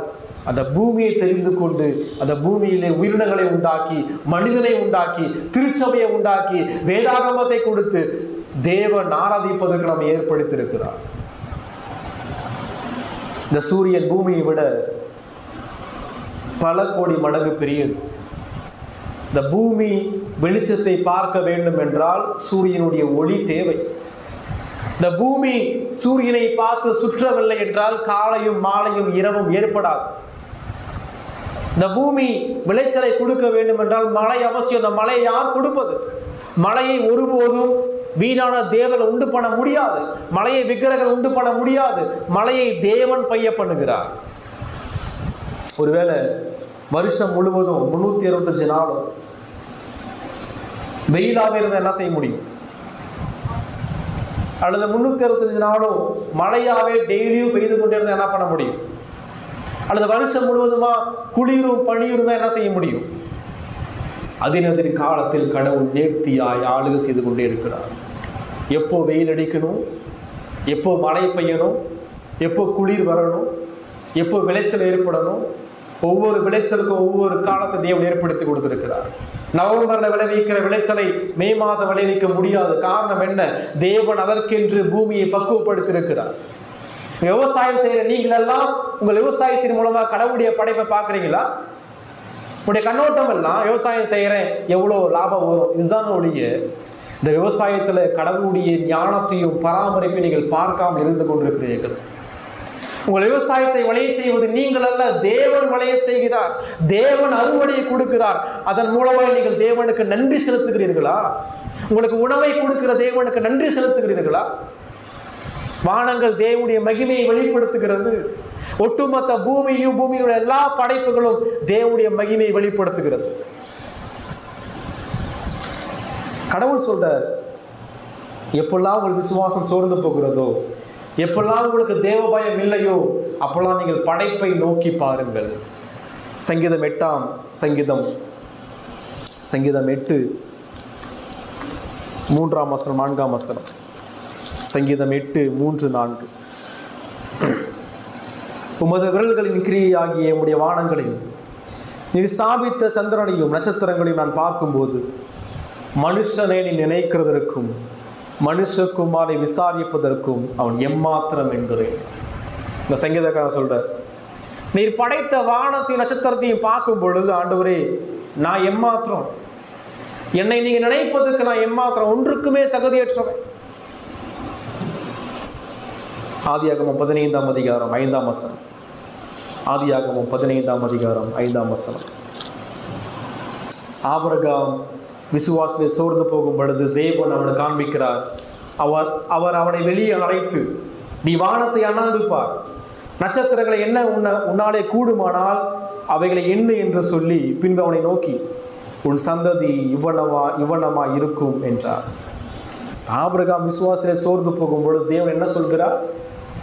அந்த பூமியை தெரிந்து கொண்டு அந்த பூமியிலே உயிரினங்களை உண்டாக்கி, மனிதனை உண்டாக்கி, திருச்சபையை உண்டாக்கி, வேதாகமத்தை கொடுத்து தேவன் ஆராதிப்பதற்கு நம்ம ஏற்படுத்தியிருக்கிறார். இந்த சூரியன் பூமியை விட பல கோடி மடங்கு பெரியது. இந்த பூமி வெளிச்சத்தை பார்க்க வேண்டும் என்றால் சூரியனுடைய ஒளி தேவை. இந்த பூமி சூரியனை பார்த்து சுற்றவில்லை என்றால் காலையும் மாலையும் இரவும் ஏற்படாது. இந்த பூமி விளைச்சலை கொடுக்க வேண்டும் என்றால் மழை அவசியம். இந்த மழையை யார் கொடுப்பது? மழையை ஒருபோதும் வீணான தேவர்கள் உண்டு பண்ண முடியாது. மழையை விக்கிரகங்கள் உண்டு பண்ண முடியாது. மழையை தேவன் பெய்ய பண்ணுகிறார். ஒருவேளை வருஷம் முழுவதும் 365 நாளும் வெயிலாக இருந்தால் என்ன செய்ய முடியும்? அல்லது 365 நாளும் மழையாவே டெய்லியும் பெய்து கொண்டே இருந்தால் என்ன பண்ண முடியும்? அல்லது வருஷம் முழுவதுமா குளிரும் பனியும் தான் என்ன செய்ய முடியும்? அதினதின் காலத்தில் கடவுள் நேர்த்தியாய் ஆளுகை செய்து கொண்டே இருக்கிறார். எப்போ வெயில் அடிக்கணும், எப்போ மழை பெய்யணும், எப்போ குளிர் வரணும், எப்போ விளைச்சல் ஏற்படணும், ஒவ்வொரு விளைச்சலுக்கும் ஒவ்வொரு காலத்தை தேவன் ஏற்படுத்தி கொடுத்திருக்கிறார். நவம்பர்ல விளைவிக்கிற விளைச்சலை மே மாதம் விளைவிக்க முடியாது. காரணம் என்ன? தேவன் அதற்கென்று பூமியை பக்குவப்படுத்தியிருக்கிறார். விவசாயம் செய்யற நீங்கள் எல்லாம் உங்கள் விவசாயத்தின் மூலமா கடவுளுடைய படைப்பை பார்க்குறீங்களா? உங்களுடைய கண்ணோட்டம் எல்லாம் விவசாயம் செய்யறேன், எவ்வளவு லாபம் வரும், இதுதான் ஒழிய இந்த விவசாயத்துல கடவுளுடைய ஞானத்தையும் பராமரிப்பையும் நீங்கள் பார்க்காமல் இருந்து கொண்டிருக்கிறீர்கள். உங்கள் விவசாயத்தை விளைய செய்வது நீங்கள் அல்ல, தேவன் விளைய செய்கிறார். தேவன் அறுவடையை கொடுக்கிறார். அதன் மூலமாக நீங்கள் தேவனுக்கு நன்றி செலுத்துகிறீர்களா? உங்களுக்கு உணவை கொடுக்கிற தேவனுக்கு நன்றி செலுத்துகிறீர்களா? வானங்கள் தேவனுடைய மகிமையை வெளிப்படுத்துகிறது. ஒட்டுமொத்த பூமியும் பூமியினுடைய எல்லா படைப்புகளும் தேவனுடைய மகிமையை வெளிப்படுத்துகிறது. கடவுள் சொல்றார், எப்பெல்லாம் உங்களுக்கு விசுவாசம் சோர்ந்து போகிறதோ, எப்பெல்லாம் உங்களுக்கு தேவ பயம் இல்லையோ, அப்பெல்லாம் நீங்கள் படைப்பை நோக்கி பாருங்கள். சங்கீதம் 8 சங்கீதம் 8 3 4 சங்கீதம் 8 3 4 உமது விரல்களின் கிரியையாகிய உம்முடைய வானங்களையும் நீர் ஸ்தாபித்த சந்திரனையும் நட்சத்திரங்களையும் நான் பார்க்கும்போது மனுஷனை நீ நினைக்கிறதற்கும் மனுஷகுமாரை விசாரிப்பதற்கும் அவன் எம்மாத்திரம் என்கிறேன். இந்த சங்கீதக்காரன் சொல்றார், நீர் படைத்த வானத்தையும் நட்சத்திரத்தையும் பார்க்கும் பொழுது ஆண்டவரே நான் எம்மாத்திரம், என்னை நீங்க நினைப்பதற்கு நான் எம்மாத்திரம், ஒன்றுக்குமே தகுதியற்றவன். ஆதியாகமம் 15 அதிகாரம் 5 ஆதியாகமம் 15 அதிகாரம் 5 ஆபிரகாம் விசுவாசத்தை சோர்ந்து போகும் பொழுது தேவன் அவனை காண்பிக்கிறார். அவர் அவனை வெளியே அழைத்து, நீ வானத்தை அண்ணாந்து பார், நட்சத்திரங்களை என்ன உன்னாலே கூடுமானால் அவைகளை எண்ணு என்று சொல்லி பின்பு அவனை நோக்கி உன் சந்ததி இவ்வனமா இருக்கும் என்றார். ஆபிரகாம் விசுவாசத்தை சோர்ந்து போகும் பொழுது தேவன் என்ன சொல்கிறார்?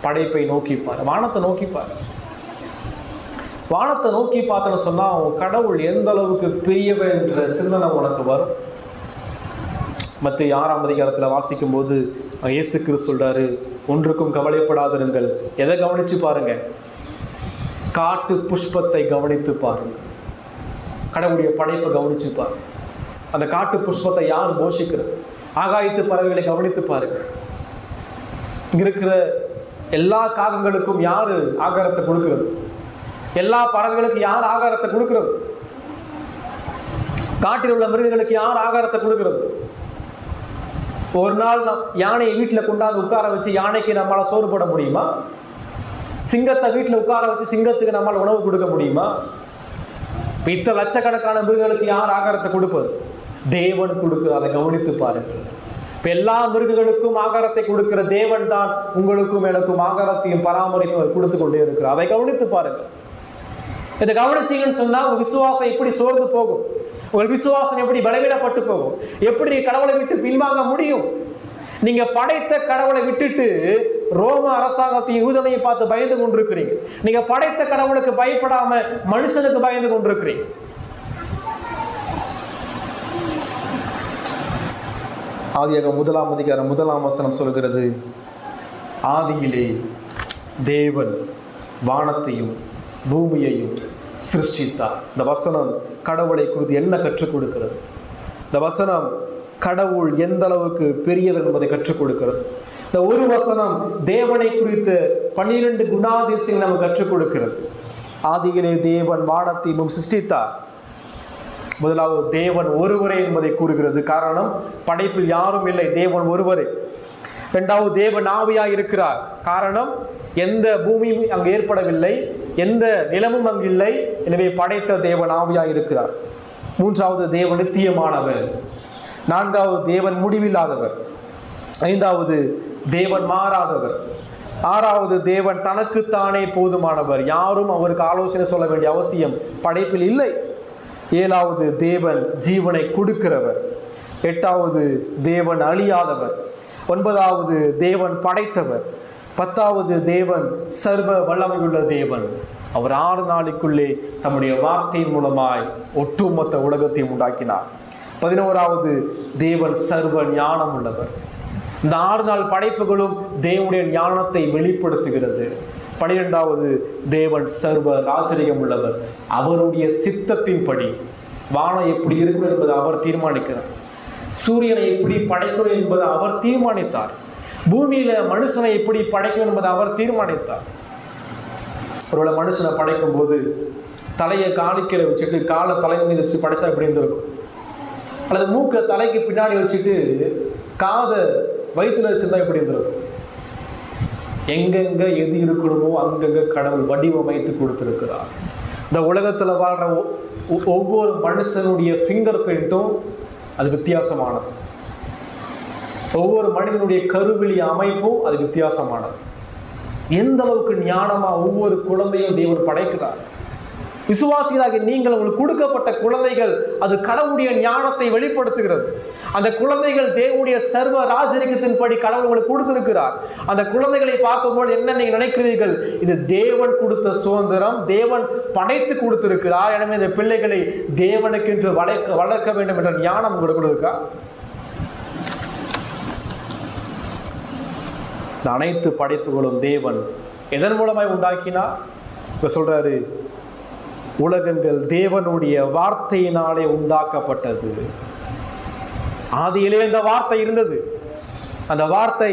படைப்பை நோக்கிப்பார், வானத்தை நோக்கிப்பார். வானத்தை நோக்கி பார்த்தன்னு சொன்னா அவன் கடவுள் எந்த அளவுக்கு பெரியவன் என்ற சிந்தனை உனக்கு வரும். மத்திய 6 அதிகாரத்துல வாசிக்கும் போது இயேசு கிறிஸ்து சொல்றாரு, ஒன்றுக்கும் கவலைப்படாதிருங்கள். எதை கவனிச்சு பாருங்க? காட்டு புஷ்பத்தை கவனித்து பாருங்க. கடவுளுடைய படைப்பை கவனிச்சு பாருங்க. அந்த காட்டு புஷ்பத்தை யார் போஷிக்கிறது? ஆகாயத்து பறவைகளை கவனித்து பாருங்க. இங்க இருக்கிற எல்லா காகங்களுக்கும் யாரு ஆகாரத்தை கொடுக்கிறது? எல்லா பறவைகளுக்கு யார் ஆகாரத்தை கொடுக்கிறது? காட்டில் உள்ள மிருகங்களுக்கு யார் ஆகாரத்தை கொடுக்கிறது? ஒரு நாள் யானையை வீட்டில் கொண்டாந்து உட்கார வச்சு யானைக்கு நம்மளால சோறு போட முடியுமா? சிங்கத்தை வீட்டில் உட்கார வச்சு சிங்கத்துக்கு நம்மளால உணவு கொடுக்க முடியுமா? இத்தனை லட்சக்கணக்கான மிருகங்களுக்கு யார் ஆகாரத்தை கொடுப்பது? தேவன் கொடுக்கிறார். அதை கவனித்து பாருங்கள். எல்லா மிருகங்களுக்கும் ஆகாரத்தை கொடுக்கிற தேவன் தான் உங்களுக்கும் எனக்கும் ஆகாரத்தையும் பராமரிப்பும் கொடுத்து கொண்டே இருக்கிறார். அதை கவனித்து பாருங்கள். இதை கவனிச்சீங்கன்னு சொன்னா உங்க விசுவாசம் எப்படி சோர்ந்து போகும், உங்கள் விசுவாசம் எப்படி பலவீனப்பட்டு போகும், எப்படி கடவுளை விட்டு பின்வாங்க முடியும்? நீங்க படைத்த கடவுளை விட்டுட்டு ரோம அரசாங்கத்தையும் யூதனையும் பார்த்து பயந்து கொண்டிருக்கிறீங்க. நீங்க படைத்த கடவுளுக்கு பயப்படாம மனுஷனுக்கு பயந்து கொண்டிருக்கிறீங்க. ஆதியாகமம் 1ஆம் அதிகாரம் 1ஆம் வசனம் சொல்கிறது, ஆதியிலே தேவன் வானத்தையும் பூமியையும் சிருஷ்டித்தார். இந்த வசனம் கடவுளை குறித்து என்ன கற்றுக் கொடுக்கிறது? இந்த வசனம் கடவுள் எந்த அளவுக்கு பெரியவர் என்பதை கற்றுக் கொடுக்கிறது. இந்த ஒரு வசனம் தேவனை குறித்த 12 குணாதிசயங்களை நமக்கு கற்றுக் கொடுக்கிறது. ஆதியிலே தேவன் வானத்தையும் சிருஷ்டித்தார். முதலாவது தேவன் ஒருவரே என்பதை கூறுகிறது. காரணம், படைப்பில் யாரும் இல்லை, தேவன் ஒருவரே. இரண்டாவது தேவன் ஆவியாய் இருக்கிறார். காரணம், எந்த பூமியும் அங்கு ஏற்படவில்லை, எந்த நிலமும் அங்கு இல்லை, எனவே படைத்த தேவன் ஆவியாய் இருக்கிறார். மூன்றாவது தேவன் நித்தியமானவர். நான்காவது தேவன் முடிவில்லாதவர். ஐந்தாவது தேவன் மாறாதவர். ஆறாவது தேவன் தனக்குத்தானே போதுமானவர், யாரும் அவருக்கு ஆலோசனை சொல்ல வேண்டிய அவசியம் படைப்பில் இல்லை. ஏழாவது தேவன் ஜீவனை கொடுக்கிறவர். எட்டாவது தேவன் அழியாதவர். ஒன்பதாவது தேவன் படைத்தவர். பத்தாவது தேவன் சர்வ வல்லமையுள்ள தேவன். அவர் 6 நாளுக்குள்ளே தம்முடைய வார்த்தையின் மூலமாய் ஒட்டுமொத்த உலகத்தையும் உண்டாக்கினார். 11வது தேவன் சர்வ ஞானம் உள்ளவர். இந்த 6 நாள் படைப்புகளும் தேவனுடைய ஞானத்தை வெளிப்படுத்துகிறது. 12வது தேவன் சர்வ ராஜரிகம் உள்ளவர். அவருடைய சித்தத்தின்படி வானம் எப்படி இருக்கும் என்பதை அவர் தீர்மானிக்கிறார். சூரியனை எப்படி படைக்கணும் என்பதை அவர் தீர்மானித்தார். பூமியில மனுஷனை எப்படி படைக்கணும் என்பதை அவர் தீர்மானித்தார். ஒருவேளை மனுஷனை படைக்கும் போது தலையை காணிக்கையில வச்சுட்டு காலை தலை மீது வச்சு படைச்சா எப்படி இருந்திருக்கும்? அல்லது மூக்கை தலைக்கு பின்னாடி வச்சுட்டு காதை வயிற்றுல வச்சிருந்தா எப்படி இருந்திருக்கும்? எங்கெங்க எது இருக்கணுமோ அங்கங்க கடவுள் வடிவமைத்து கொடுத்திருக்கிறார். இந்த உலகத்துல வாழ்ற ஒவ்வொரு மனுஷனுடைய ஃபிங்கர் பிரிண்ட்டும் அது வித்தியாசமானது. ஒவ்வொரு மனிதனுடைய கருவிழி அமைப்பும் அது வித்தியாசமானது. எந்த அளவுக்கு ஞானமா ஒவ்வொரு குழந்தையும் தேவன் படைக்கிறார். விசுவாசிகளாக நீங்கள் உங்களுக்கு கொடுக்கப்பட்ட குழந்தைகள் அது கடவுளுடைய ஞானத்தை வெளிப்படுத்துகிறது. அந்த குழந்தைகள் தேவனுடைய சர்வ ராஜரிகத்தின்படி கடவுள் உங்களுக்கு கொடுத்திருக்கிறார். அந்த குழந்தைகளை பார்க்கும்போது என்ன நீங்க நினைக்கிறீர்கள்? இது தேவன் கொடுத்த சுதந்திரம், தேவன் படைத்து கொடுத்திருக்கிறார். எனவே இந்த பிள்ளைகளை தேவனுக்கென்று வளர்க்க வேண்டும் என்ற ஞானம் உங்களுக்கு இருக்கா? இந்த அனைத்து படைப்புகளும் தேவன் எதன் மூலமாய் உண்டாக்கினார்? இப்ப சொல்றாரு, உலகங்கள் தேவனுடைய வார்த்தையினாலே உண்டாக்கப்பட்டது. ஆதியிலே அந்த வார்த்தை இருந்தது, அந்த வார்த்தை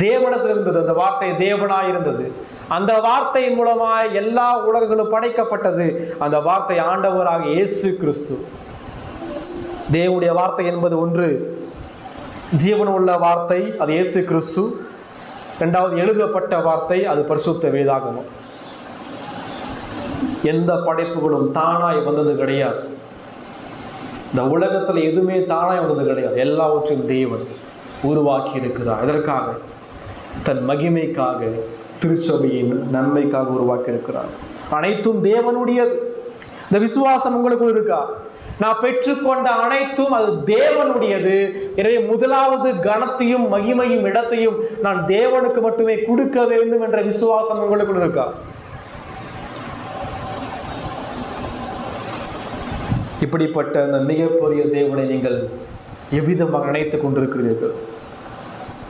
தேவனத்தில் இருந்தது, அந்த வார்த்தை தேவனாய் இருந்தது. அந்த வார்த்தையின் மூலமாய் எல்லா உலகங்களும் படைக்கப்பட்டது. அந்த வார்த்தை ஆண்டவராக இயேசு கிறிஸ்து. தேவனுடைய வார்த்தை என்பது ஒன்று ஜீவன் உள்ள வார்த்தை, அது இயேசு கிறிஸ்து. இரண்டாவது எழுதப்பட்ட வார்த்தை, அது பரிசுத்த வேதாகமம். எந்த படைப்புகளும் தானாய் வந்தது கிடையாது. இந்த உலகத்துல எதுவுமே தானாய் வந்தது கிடையாது. எல்லாவற்றையும் தேவன் உருவாக்கி இருக்கிறார். இதற்காக தன் மகிமைக்காக, திருச்சபையின் நன்மைக்காக உருவாக்கி இருக்கிறார். அனைத்தும் தேவனுடையது. இந்த விசுவாசம் உங்களுக்கு இருக்கா? நான் பெற்றுக்கொண்ட அனைத்தும் அது தேவனுடையது. எனவே முதலாவது கனத்தையும் மகிமையும் இடத்தையும் நான் தேவனுக்கு மட்டுமே கொடுக்க வேண்டும் என்ற விசுவாசம் உங்களுக்கு இருக்கா? இப்படிப்பட்ட அந்த மிகப்பெரிய தேவனை நீங்கள் எவ்விதமாக நினைத்துக் கொண்டிருக்கிறீர்கள்?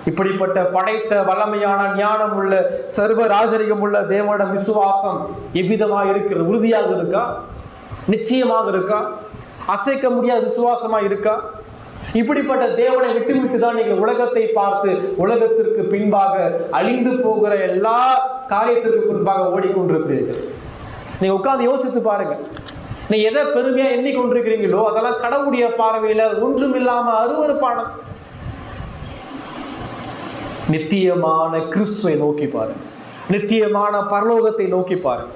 இப்படிப்பட்ட படைத்த வல்லமையான ஞானம் உள்ள சர்வ ராஜரிகம் உள்ள தேவனிடம் விசுவாசம் எவ்விதமாக இருக்கிறது? உறுதியாக இருக்கா? நிச்சயமாக இருக்கா? அசைக்க முடியாத விசுவாசமா இருக்கா? இப்படிப்பட்ட தேவனை விட்டு தான் நீங்கள் உலகத்தை பார்த்து உலகத்திற்கு பின்பாக அழிந்து போகிற எல்லா காரியத்திற்கு பின்பாக ஓடிக்கொண்டிருக்கிறீர்கள். நீங்க உட்கார்ந்து யோசித்து பாருங்க. நீ எதை பெருமையா எண்ணிக்கொண்டிருக்கிறீங்களோ அதெல்லாம் கடவுளுடைய பார்வையில ஒன்றும் இல்லாம அருவருப்பான. நித்தியமான கிறிஸ்துவை நோக்கி பாருங்க, நித்தியமான பரலோகத்தை நோக்கி பாருங்க.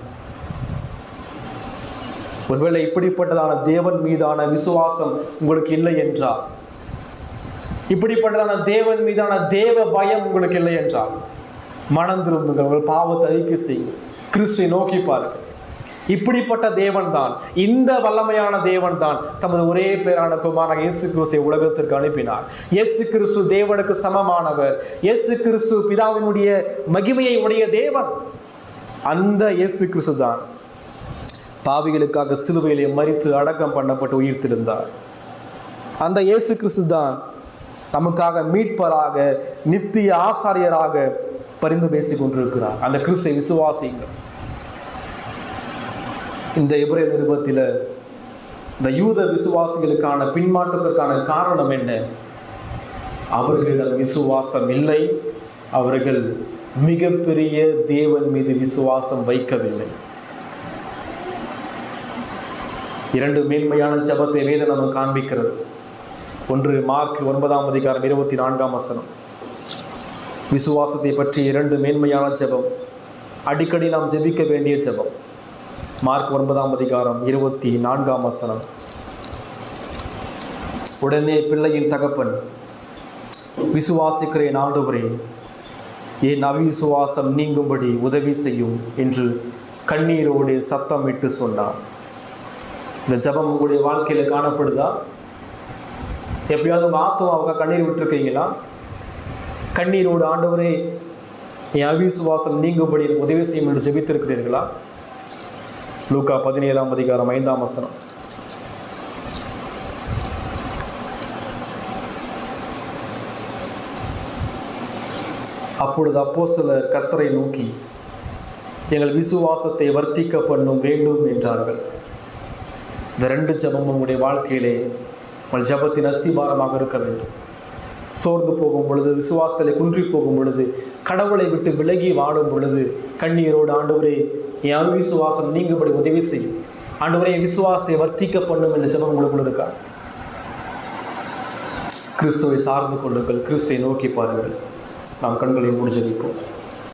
ஒருவேளை இப்படிப்பட்டதான தேவன் மீதான விசுவாசம் உங்களுக்கு இல்லை என்றால் இப்படிப்பட்டதான தேவன் மீதான தேவ பயம் உங்களுக்கு இல்லை என்றால் மனம் திரும்புங்கள், உங்கள் பாவத்தை அறிக்கை செய்யுங்கள், கிறிஸ்துவை நோக்கி பாருங்கள். இப்படிப்பட்ட தேவன் தான், இந்த வல்லமையான தேவன் தான் தமது ஒரே பேரான குமாரனாகிய இயேசு கிறிஸ்துவை உலகத்திற்கு அனுப்பினார். இயேசு கிறிஸ்து தேவனுக்கு சமமானவர். இயேசு கிறிஸ்து பிதாவினுடைய மகிமையை உடைய தேவன். அந்த இயேசு கிறிஸ்து தான் பாவிகளுக்காக சிலுவையிலே மரித்து அடக்கம் பண்ணப்பட்டு உயிர்த்தெழுந்தார். அந்த இயேசு கிறிஸ்து தான் நமக்காக மீட்பராக, நித்திய ஆசாரியராக பரிந்து பேசிக் கொண்டிருக்கிறார். அந்த கிறிஸ்துவை விசுவாசியுங்கள். இந்த எபிரேய நிருபத்தில் இந்த யூத விசுவாசிகளுக்கான பின்மாற்றத்திற்கான காரணம் என்ன? அவர்களிடம் விசுவாசம் இல்லை. அவர்கள் மிகப்பெரிய தேவன் மீது விசுவாசம் வைக்கவில்லை. இரண்டு மேன்மையான ஜெபத்தை வேதம் நமக்கு காண்பிக்கிறது. ஒன்று மார்க் 9:24 விசுவாசத்தை பற்றி இரண்டு மேன்மையான ஜெபம், அடிக்கடி நாம் ஜெபிக்க வேண்டிய ஜெபம். மார்க் 9:24 உடனே பிள்ளையின் தகப்பன், விசுவாசிக்கிறேன் ஆண்டவரே, என் அவிசுவாசம் நீங்கும்படி உதவி செய்யும் என்று கண்ணீரோடு சத்தமிட்டு சொன்னார். இந்த ஜெபம் உங்களுடைய வாழ்க்கையில் காணப்படுதா? எப்பயாவது உங்கள் ஆத்மாவுக்கு கண்ணீர் விட்டுருக்கீங்களா? கண்ணீரோடு ஆண்டவரே என் அவிசுவாசம் நீங்கும்படி உதவி செய்யும் என்று ஜெபித்திருக்கிறீர்களா? லூக்கா 17:5 அப்பொழுது அப்போஸ்தலர் கர்த்தரை நோக்கி, எங்கள் விசுவாசத்தை வர்த்திக்க பண்ணும் வேண்டும் என்றார்கள். இந்த ரெண்டு ஜெபமும் உங்களுடைய வாழ்க்கையிலே உங்கள் ஜெபத்தின் அஸ்திபாரமாக இருக்க வேண்டும். சோர்ந்து போகும் பொழுது, விசுவாசத்தில் குன்றி போகும் பொழுது, கடவுளை விட்டு விலகி வாடும் பொழுது கண்ணீரோடு ஆண்டவரே என் அவிசுவாசம் நீங்கும்படி உதவி செய்யும், ஆண்டவரே என் விசுவாசத்தை வர்த்திக்க பண்ணும் என்ற ஜெபம் உங்களுக்குள்ள இருக்கா? கிறிஸ்துவை சார்ந்து கொள்ளுங்கள், கிறிஸ்துவை நோக்கி பாருங்கள். நாம் கண்களை மூடி ஜெபிப்போம்.